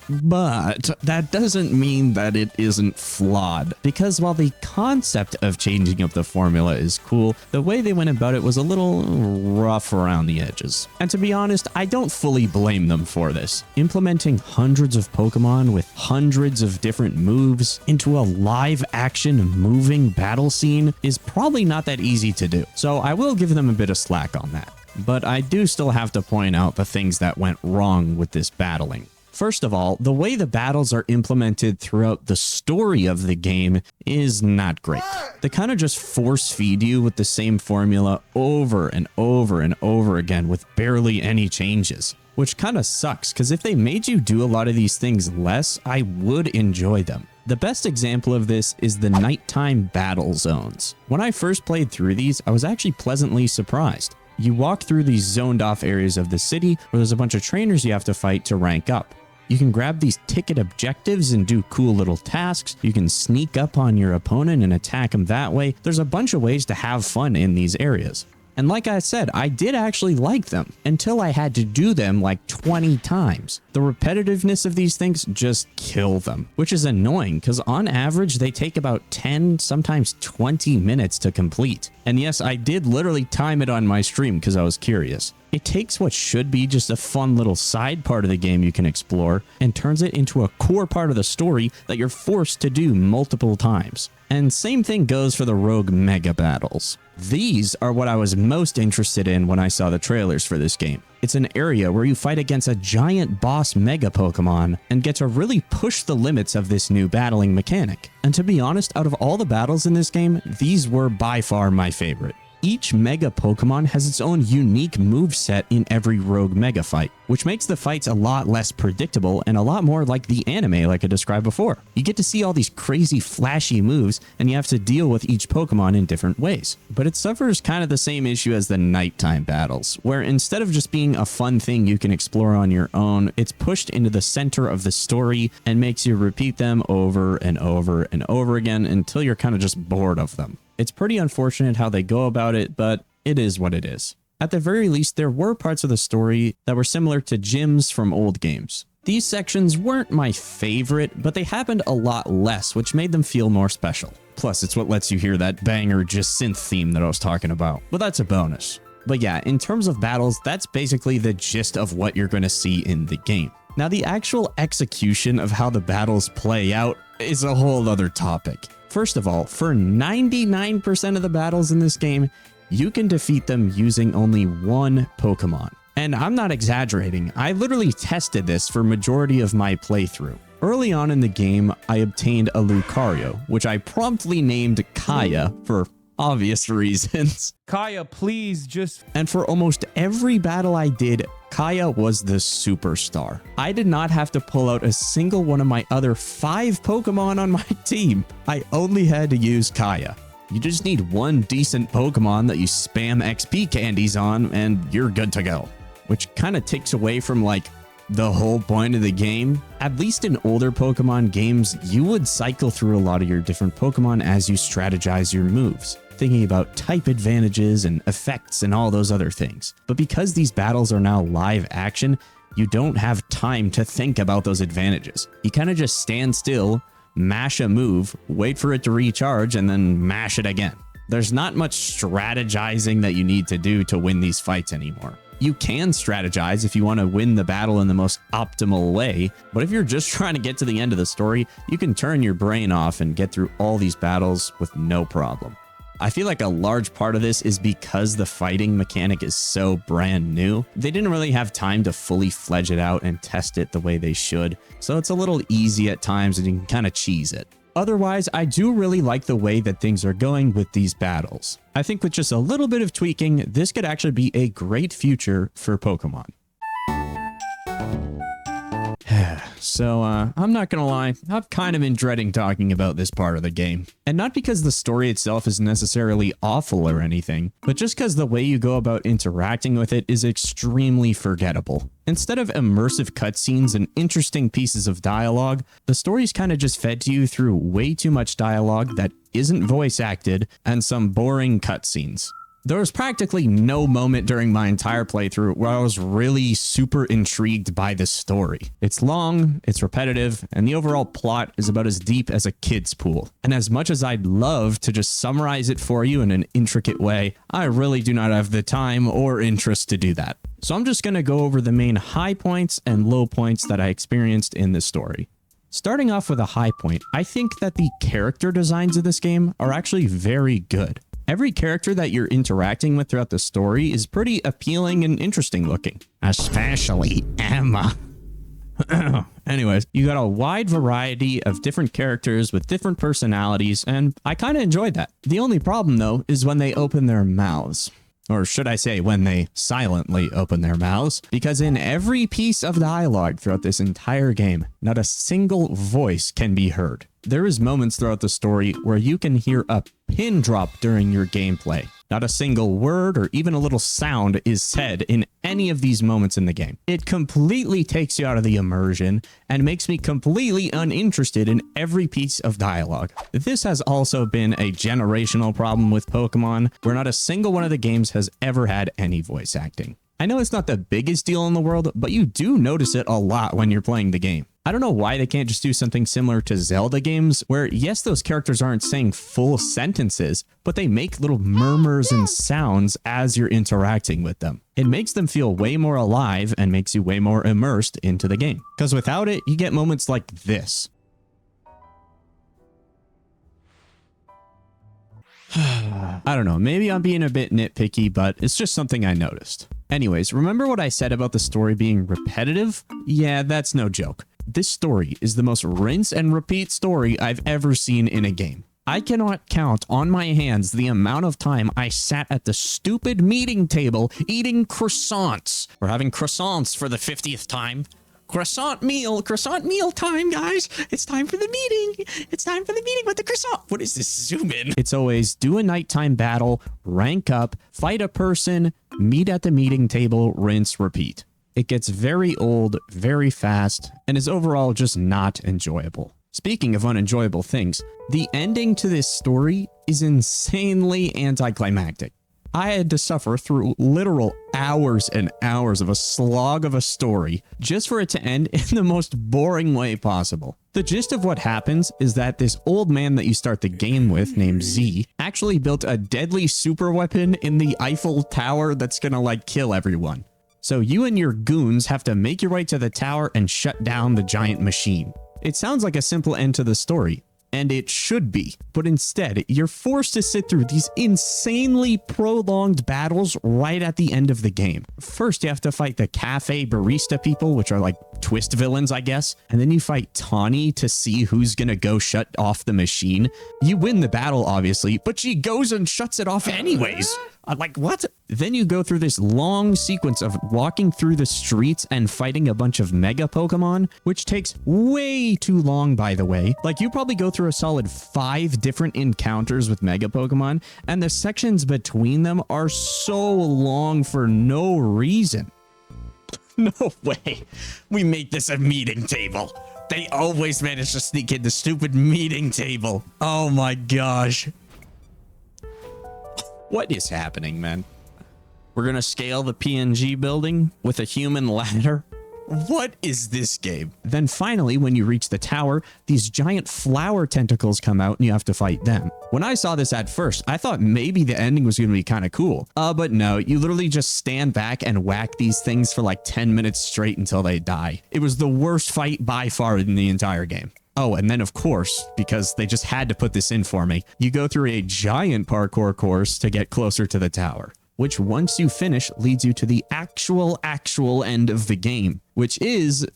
But that doesn't mean that it isn't flawed, because while the concept of changing up the formula is cool, the way they went about it was a little rough around the edges. And to be honest, I don't fully blame them for this. Implementing hundreds of Pokemon with hundreds of different moves into a live action moving battle scene is probably not that easy to do. So I will give them a bit of slack on that. But I do still have to point out the things that went wrong with this battling. First of all, the way the battles are implemented throughout the story of the game is not great. They kind of just force feed you with the same formula over and over and over again with barely any changes, which kind of sucks because if they made you do a lot of these things less, I would enjoy them. The best example of this is the nighttime battle zones. When I first played through these, I was actually pleasantly surprised. You walk through these zoned off areas of the city where there's a bunch of trainers you have to fight to rank up. You can grab these ticket objectives and do cool little tasks. You can sneak up on your opponent and attack them that way. There's a bunch of ways to have fun in these areas. And like I said, I did actually like them until I had to do them like 20 times. The repetitiveness of these things just kill them, which is annoying because on average, they take about 10, sometimes 20 minutes to complete. And yes, I did literally time it on my stream because I was curious. It takes what should be just a fun little side part of the game you can explore and turns it into a core part of the story that you're forced to do multiple times. And same thing goes for the rogue mega battles. These are what I was most interested in when I saw the trailers for this game. It's an area where you fight against a giant boss mega Pokemon and get to really push the limits of this new battling mechanic. And to be honest, out of all the battles in this game, these were by far my favorite. Each Mega Pokemon has its own unique moveset in every Rogue Mega fight, which makes the fights a lot less predictable and a lot more like the anime like I described before. You get to see all these crazy flashy moves and you have to deal with each Pokemon in different ways. But it suffers kind of the same issue as the nighttime battles, where instead of just being a fun thing you can explore on your own, it's pushed into the center of the story and makes you repeat them over and over and over again until you're kind of just bored of them. It's pretty unfortunate how they go about it, but it is what it is. At the very least, there were parts of the story that were similar to gyms from old games. These sections weren't my favorite, but they happened a lot less, which made them feel more special. Plus, it's what lets you hear that banger just synth theme that I was talking about, but that's a bonus. But yeah, in terms of battles, that's basically the gist of what you're going to see in the game. Now, the actual execution of how the battles play out is a whole other topic. First of all, for 99% of the battles in this game, you can defeat them using only one Pokemon. And I'm not exaggerating, I literally tested this for majority of my playthrough. Early on in the game, I obtained a Lucario, which I promptly named Kaya for obvious reasons. Kaya, please just... And for almost every battle I did, Kaya was the superstar. I did not have to pull out a single one of my other 5 Pokemon on my team. I only had to use Kaya. You just need one decent Pokemon that you spam XP candies on and you're good to go. Which kind of takes away from like the whole point of the game. At least in older Pokemon games, you would cycle through a lot of your different Pokemon as you strategize your moves, thinking about type advantages and effects and all those other things. But because these battles are now live action, you don't have time to think about those advantages. You kind of just stand still, mash a move, wait for it to recharge, and then mash it again. There's not much strategizing that you need to do to win these fights anymore. You can strategize if you want to win the battle in the most optimal way, but if you're just trying to get to the end of the story, you can turn your brain off and get through all these battles with no problem. I feel like a large part of this is because the fighting mechanic is so brand new. They didn't really have time to fully fledge it out and test it the way they should, so it's a little easy at times and you can kind of cheese it. Otherwise, I do really like the way that things are going with these battles. I think with just a little bit of tweaking, this could actually be a great future for Pokemon. So, I'm not gonna lie, I've kind of been dreading talking about this part of the game. And not because the story itself is necessarily awful or anything, but just because the way you go about interacting with it is extremely forgettable. Instead of immersive cutscenes and interesting pieces of dialogue, the story's kind of just fed to you through way too much dialogue that isn't voice acted and some boring cutscenes. There was practically no moment during my entire playthrough where I was really super intrigued by the story. It's long, it's repetitive, and the overall plot is about as deep as a kid's pool. And as much as I'd love to just summarize it for you in an intricate way, I really do not have the time or interest to do that. So I'm just going to go over the main high points and low points that I experienced in this story. Starting off with a high point, I think that the character designs of this game are actually very good. Every character that you're interacting with throughout the story is pretty appealing and interesting looking. Especially Emma. Anyways, you got a wide variety of different characters with different personalities, and I kind of enjoyed that. The only problem, though, is when they open their mouths. Or should I say, when they silently open their mouths, because in every piece of dialogue throughout this entire game, not a single voice can be heard. There is moments throughout the story where you can hear a pin drop during your gameplay. Not a single word or even a little sound is said in any of these moments in the game. It completely takes you out of the immersion and makes me completely uninterested in every piece of dialogue. This has also been a generational problem with Pokemon, where not a single one of the games has ever had any voice acting. I know it's not the biggest deal in the world, but you do notice it a lot when you're playing the game. I don't know why they can't just do something similar to Zelda games, where yes, those characters aren't saying full sentences, but they make little murmurs and sounds as you're interacting with them. It makes them feel way more alive and makes you way more immersed into the game. Because without it, you get moments like this. I don't know, maybe I'm being a bit nitpicky, but it's just something I noticed. Anyways, remember what I said about the story being repetitive? Yeah, that's no joke. This story is the most rinse and repeat story I've ever seen in a game. I cannot count on my hands the amount of time I sat at the stupid meeting table eating croissants. We're having croissants for the 50th time. Croissant meal time, guys. It's time for the meeting. It's time for the meeting with the croissant. What is this? Zoom in. It's always do a nighttime battle, rank up, fight a person, meet at the meeting table, rinse, repeat. It gets very old, very fast, and is overall just not enjoyable. Speaking of unenjoyable things, the ending to this story is insanely anticlimactic. I had to suffer through literal hours and hours of a slog of a story just for it to end in the most boring way possible. The gist of what happens is that this old man that you start the game with, named Z, actually built a deadly super weapon in the Eiffel Tower that's gonna kill everyone. So you and your goons have to make your way to the tower and shut down the giant machine. It sounds like a simple end to the story. And it should be, but instead, you're forced to sit through these insanely prolonged battles right at the end of the game. First, you have to fight the cafe barista people, which are like twist villains, I guess. And then you fight Tawny to see who's gonna go shut off the machine. You win the battle, obviously, but she goes and shuts it off anyways. I'm like, what? Then you go through this long sequence of walking through the streets and fighting a bunch of mega Pokemon, which takes way too long, by the way. You probably go through a solid 5 different encounters with mega Pokemon, and the sections between them are so long for no reason. No way. We make this a meeting table. They always manage to sneak in the stupid meeting table. Oh my gosh. What is happening, man? We're gonna scale the PNG building with a human ladder? What is this game? Then finally, when you reach the tower, these giant flower tentacles come out and you have to fight them. When I saw this at first, I thought maybe the ending was gonna be kind of cool. But no, you literally just stand back and whack these things for 10 minutes straight until they die. It was the worst fight by far in the entire game. Oh, and then of course, because they just had to put this in for me, you go through a giant parkour course to get closer to the tower, which once you finish leads you to the actual end of the game, which is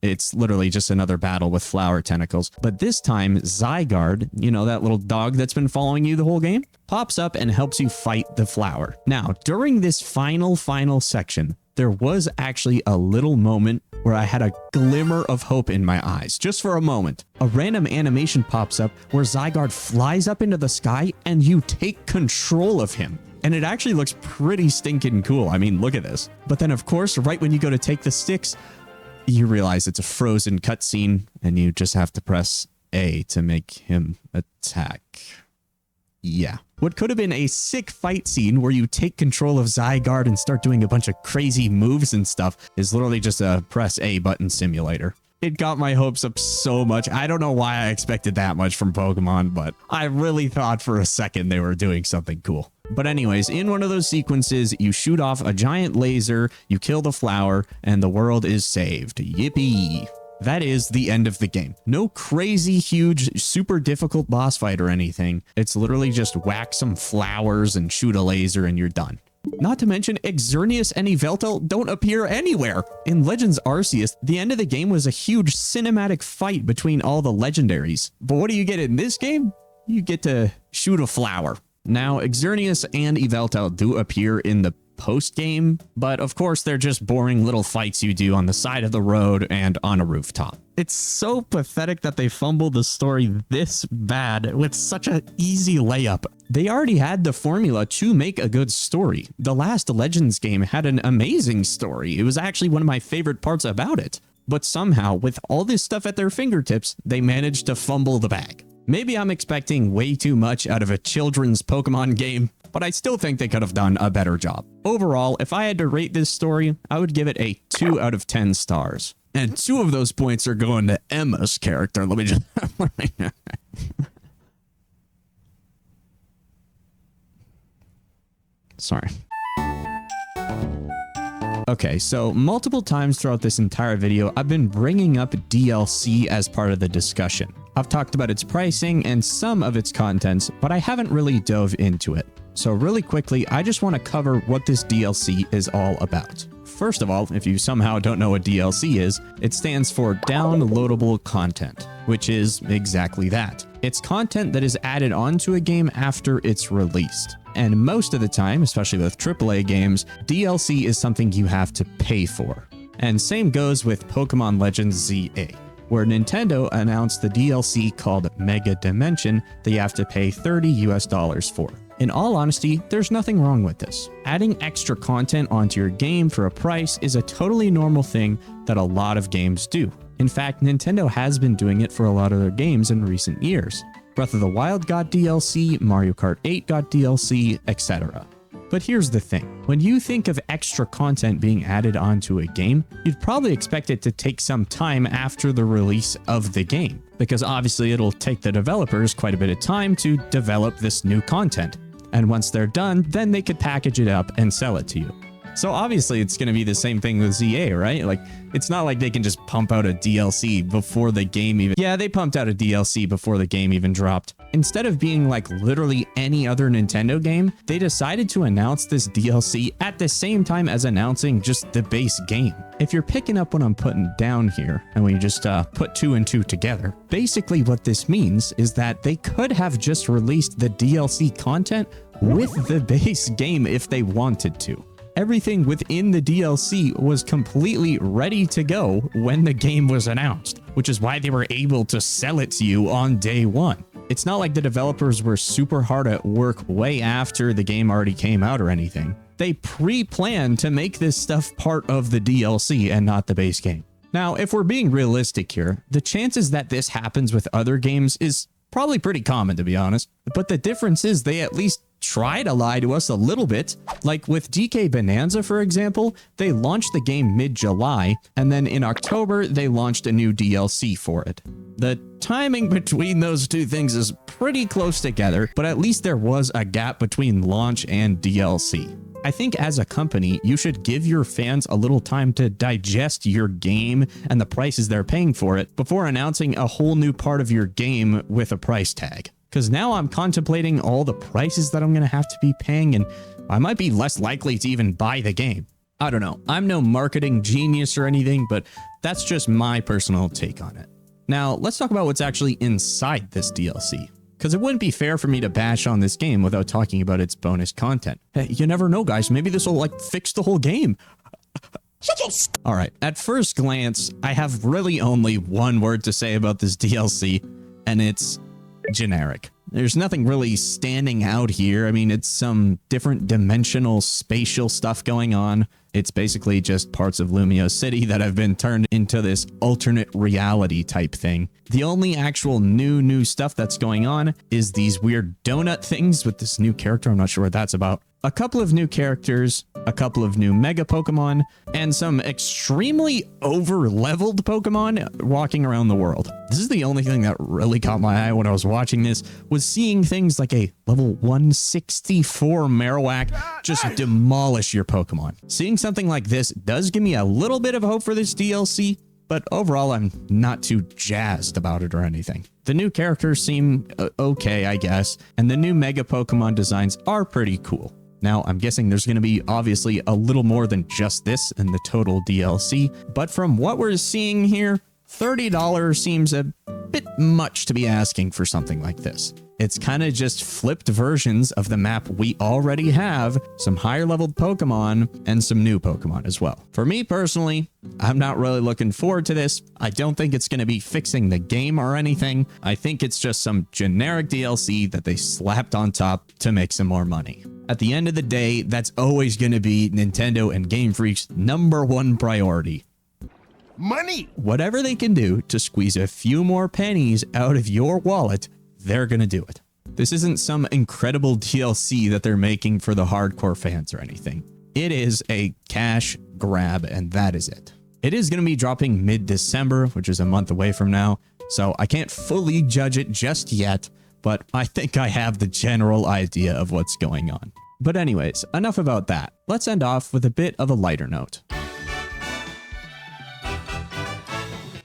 It's literally just another battle with flower tentacles. But this time, Zygarde, you know, that little dog that's been following you the whole game, pops up and helps you fight the flower. Now, during this final section, there was actually a little moment where I had a glimmer of hope in my eyes, just for a moment. A random animation pops up where Zygarde flies up into the sky and you take control of him. And it actually looks pretty stinking cool. I mean, look at this. But then, of course, right when you go to take the sticks, you realize it's a frozen cutscene and you just have to press A to make him attack. Yeah. What could have been a sick fight scene where you take control of Zygarde and start doing a bunch of crazy moves and stuff is literally just a press A button simulator. It got my hopes up so much. I don't know why I expected that much from Pokemon, but I really thought for a second they were doing something cool. But anyways, in one of those sequences, you shoot off a giant laser, you kill the flower, and the world is saved. Yippee! That is the end of the game. No crazy, huge, super difficult boss fight or anything. It's literally just whack some flowers and shoot a laser and you're done. Not to mention, Xerneas and Yveltal don't appear anywhere. In Legends Arceus, the end of the game was a huge cinematic fight between all the legendaries. But what do you get in this game? You get to shoot a flower. Now, Xerneas and Yveltal do appear in the post-game, but of course they're just boring little fights you do on the side of the road and on a rooftop. It's so pathetic that they fumbled the story this bad with such an easy layup. They already had the formula to make a good story. The last Legends game had an amazing story. It was actually one of my favorite parts about it. But somehow, with all this stuff at their fingertips, they managed to fumble the bag. Maybe I'm expecting way too much out of a children's Pokemon game, but I still think they could have done a better job. Overall, if I had to rate this story, I would give it a 2 out of 10 stars. And 2 of those points are going to Emma's character. Let me just... Sorry. Okay, so multiple times throughout this entire video, I've been bringing up DLC as part of the discussion. I've talked about its pricing and some of its contents, but I haven't really dove into it. So really quickly, I just want to cover what this DLC is all about. First of all, if you somehow don't know what DLC is, it stands for downloadable content, which is exactly that. It's content that is added onto a game after it's released. And most of the time, especially with AAA games, DLC is something you have to pay for. And same goes with Pokemon Legends ZA, where Nintendo announced the DLC called Mega Dimension that you have to pay $30 for. In all honesty, there's nothing wrong with this. Adding extra content onto your game for a price is a totally normal thing that a lot of games do. In fact, Nintendo has been doing it for a lot of their games in recent years. Breath of the Wild got DLC, Mario Kart 8 got DLC, etc. But here's the thing. When you think of extra content being added onto a game, you'd probably expect it to take some time after the release of the game, because obviously it'll take the developers quite a bit of time to develop this new content. And once they're done, then they could package it up and sell it to you. So obviously it's going to be the same thing with ZA, right? Like, it's not like they can just pump out a DLC before the game even... Yeah, they pumped out a DLC before the game even dropped. Instead of being like literally any other Nintendo game, they decided to announce this DLC at the same time as announcing just the base game. If you're picking up what I'm putting down here, and we just put 2 and 2 together, basically what this means is that they could have just released the DLC content with the base game if they wanted to. Everything within the DLC was completely ready to go when the game was announced, which is why they were able to sell it to you on day one. It's not like the developers were super hard at work way after the game already came out or anything. They pre-planned to make this stuff part of the DLC and not the base game. Now, if we're being realistic here, the chances that this happens with other games is probably pretty common, to be honest. But the difference is they at least try to lie to us a little bit. Like with DK Bonanza, for example, they launched the game mid-July, and then in October, they launched a new DLC for it. The timing between those two things is pretty close together, but at least there was a gap between launch and DLC. I think as a company, you should give your fans a little time to digest your game and the prices they're paying for it before announcing a whole new part of your game with a price tag. Because now I'm contemplating all the prices that I'm going to have to be paying, and I might be less likely to even buy the game. I don't know. I'm no marketing genius or anything, but that's just my personal take on it. Now, let's talk about what's actually inside this DLC, because it wouldn't be fair for me to bash on this game without talking about its bonus content. Hey, you never know, guys. Maybe this will like fix the whole game. All right. At first glance, I have really only one word to say about this DLC, and it's generic. There's nothing really standing out here. I mean, it's some different dimensional spatial stuff going on. It's basically just parts of Lumio City that have been turned into this alternate reality type thing. The only actual new stuff that's going on is these weird donut things with this new character. I'm not sure what that's about. A couple of new characters, a couple of new Mega Pokemon, and some extremely over-leveled Pokemon walking around the world. This is the only thing that really caught my eye when I was watching this, was seeing things like a level 164 Marowak just demolish your Pokemon. Seeing something like this does give me a little bit of hope for this DLC, but overall I'm not too jazzed about it or anything. The new characters seem okay, I guess, and the new Mega Pokemon designs are pretty cool. Now, I'm guessing there's going to be obviously a little more than just this in the total DLC, but from what we're seeing here, $30 seems a bit much to be asking for something like this. It's kind of just flipped versions of the map we already have, some higher leveled Pokemon, and some new Pokemon as well. For me personally, I'm not really looking forward to this. I don't think it's going to be fixing the game or anything. I think it's just some generic DLC that they slapped on top to make some more money. At the end of the day, that's always going to be Nintendo and Game Freak's #1 priority. Money! Whatever they can do to squeeze a few more pennies out of your wallet, they're going to do it. This isn't some incredible DLC that they're making for the hardcore fans or anything. It is a cash grab, and that is it. It is going to be dropping mid-December, which is a month away from now, so I can't fully judge it just yet, but I think I have the general idea of what's going on. But anyways, enough about that. Let's end off with a bit of a lighter note.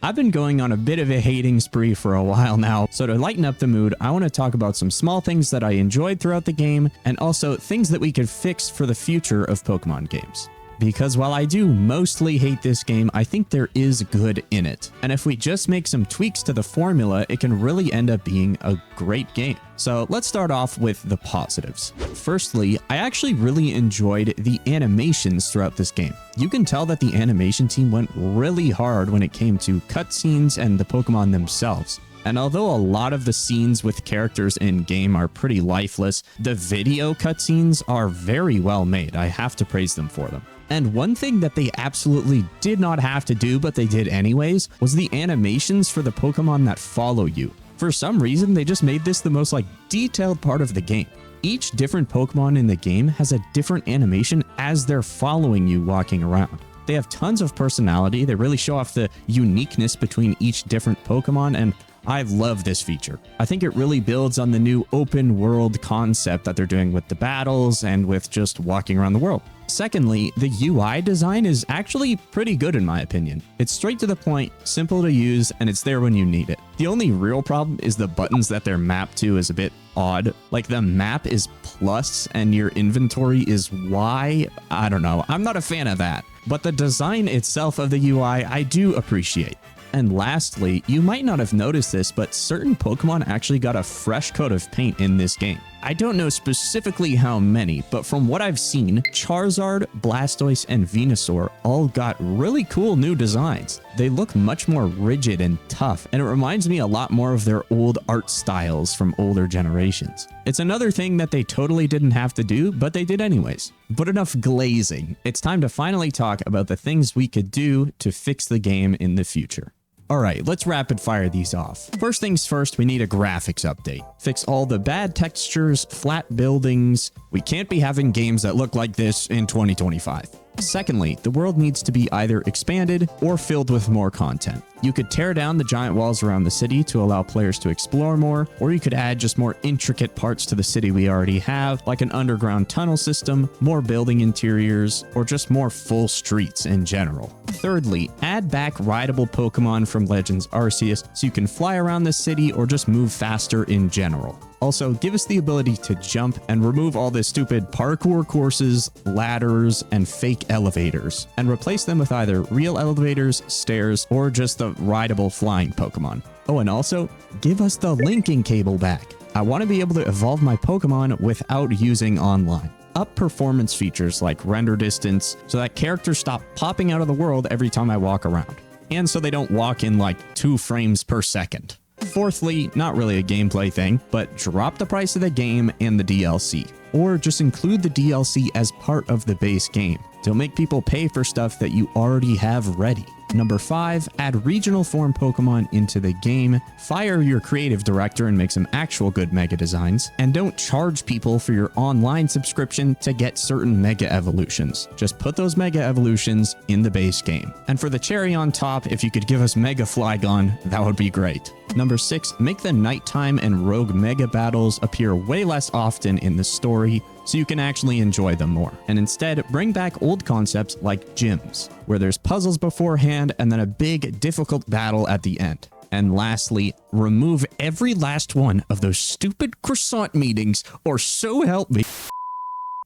I've been going on a bit of a hating spree for a while now, so to lighten up the mood, I want to talk about some small things that I enjoyed throughout the game, and also things that we could fix for the future of Pokemon games. Because while I do mostly hate this game, I think there is good in it. And if we just make some tweaks to the formula, it can really end up being a great game. So let's start off with the positives. Firstly, I actually really enjoyed the animations throughout this game. You can tell that the animation team went really hard when it came to cutscenes and the Pokemon themselves. And although a lot of the scenes with characters in game are pretty lifeless, the video cutscenes are very well made. I have to praise them for them. And one thing that they absolutely did not have to do, but they did anyways, was the animations for the Pokemon that follow you. For some reason, they just made this the most detailed part of the game. Each different Pokemon in the game has a different animation as they're following you walking around. They have tons of personality. They really show off the uniqueness between each different Pokemon, and I love this feature. I think it really builds on the new open world concept that they're doing with the battles and with just walking around the world. Secondly, the UI design is actually pretty good in my opinion. It's straight to the point, simple to use, and it's there when you need it. The only real problem is the buttons that they're mapped to is a bit odd. Like the map is plus and your inventory is Y. I don't know. I'm not a fan of that. But the design itself of the UI, I do appreciate. And lastly, you might not have noticed this, but certain Pokemon actually got a fresh coat of paint in this game. I don't know specifically how many, but from what I've seen, Charizard, Blastoise, and Venusaur all got really cool new designs. They look much more rigid and tough, and it reminds me a lot more of their old art styles from older generations. It's another thing that they totally didn't have to do, but they did anyways. But enough glazing. It's time to finally talk about the things we could do to fix the game in the future. All right, let's rapid fire these off. First things first, we need a graphics update. Fix all the bad textures, flat buildings. We can't be having games that look like this in 2025. Secondly, the world needs to be either expanded or filled with more content. You could tear down the giant walls around the city to allow players to explore more, or you could add just more intricate parts to the city we already have, like an underground tunnel system, more building interiors, or just more full streets in general. Thirdly, add back rideable Pokemon from Legends Arceus so you can fly around the city or just move faster in general. Also, give us the ability to jump and remove all the stupid parkour courses, ladders, and fake elevators, and replace them with either real elevators, stairs, or just the rideable flying Pokemon. Oh, and also, give us the linking cable back. I want to be able to evolve my Pokemon without using online. Up performance features like render distance so that characters stop popping out of the world every time I walk around, and so they don't walk in like 2 frames per second. Fourthly, not really a gameplay thing, but drop the price of the game and the DLC, or just include the DLC as part of the base game. Don't make people pay for stuff that you already have ready. Number 5, add regional form Pokemon into the game, fire your creative director and make some actual good mega designs, and don't charge people for your online subscription to get certain mega evolutions. Just put those mega evolutions in the base game. And for the cherry on top, if you could give us Mega Flygon, that would be great. Number 6, make the nighttime and rogue mega battles appear way less often in the story so you can actually enjoy them more. And instead, bring back old concepts like gyms, where there's puzzles beforehand and then a big, difficult battle at the end. And lastly, remove every last one of those stupid croissant meetings, or so help me.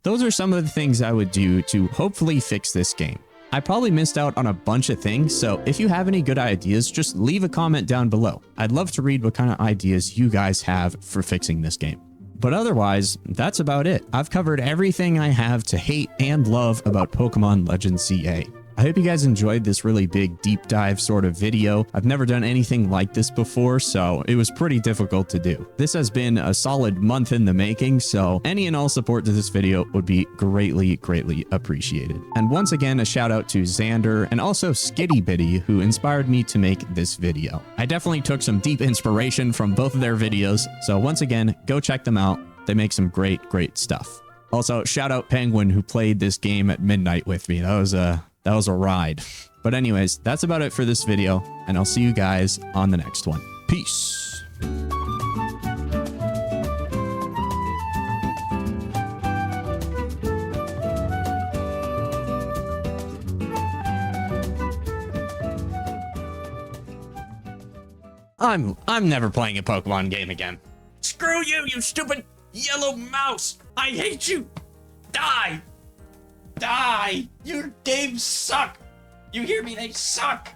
Those are some of the things I would do to hopefully fix this game. I probably missed out on a bunch of things, so if you have any good ideas, just leave a comment down below. I'd love to read what kind of ideas you guys have for fixing this game. But otherwise, that's about it. I've covered everything I have to hate and love about Pokemon Legends CA. I hope you guys enjoyed this really big deep dive sort of video. I've never done anything like this before, so it was pretty difficult to do. This has been a solid month in the making, so any and all support to this video would be greatly, greatly appreciated. And once again, a shout out to Xander and also Skitty Bitty, who inspired me to make this video. I definitely took some deep inspiration from both of their videos, so once again, go check them out. They make some great, great stuff. Also, shout out Penguin, who played this game at midnight with me. That was a ride. But anyways, that's about it for this video, and I'll see you guys on the next one. Peace. I'm never playing a Pokemon game again. Screw you, you stupid yellow mouse! I hate you! Die! Die! Your games suck! You hear me? They suck!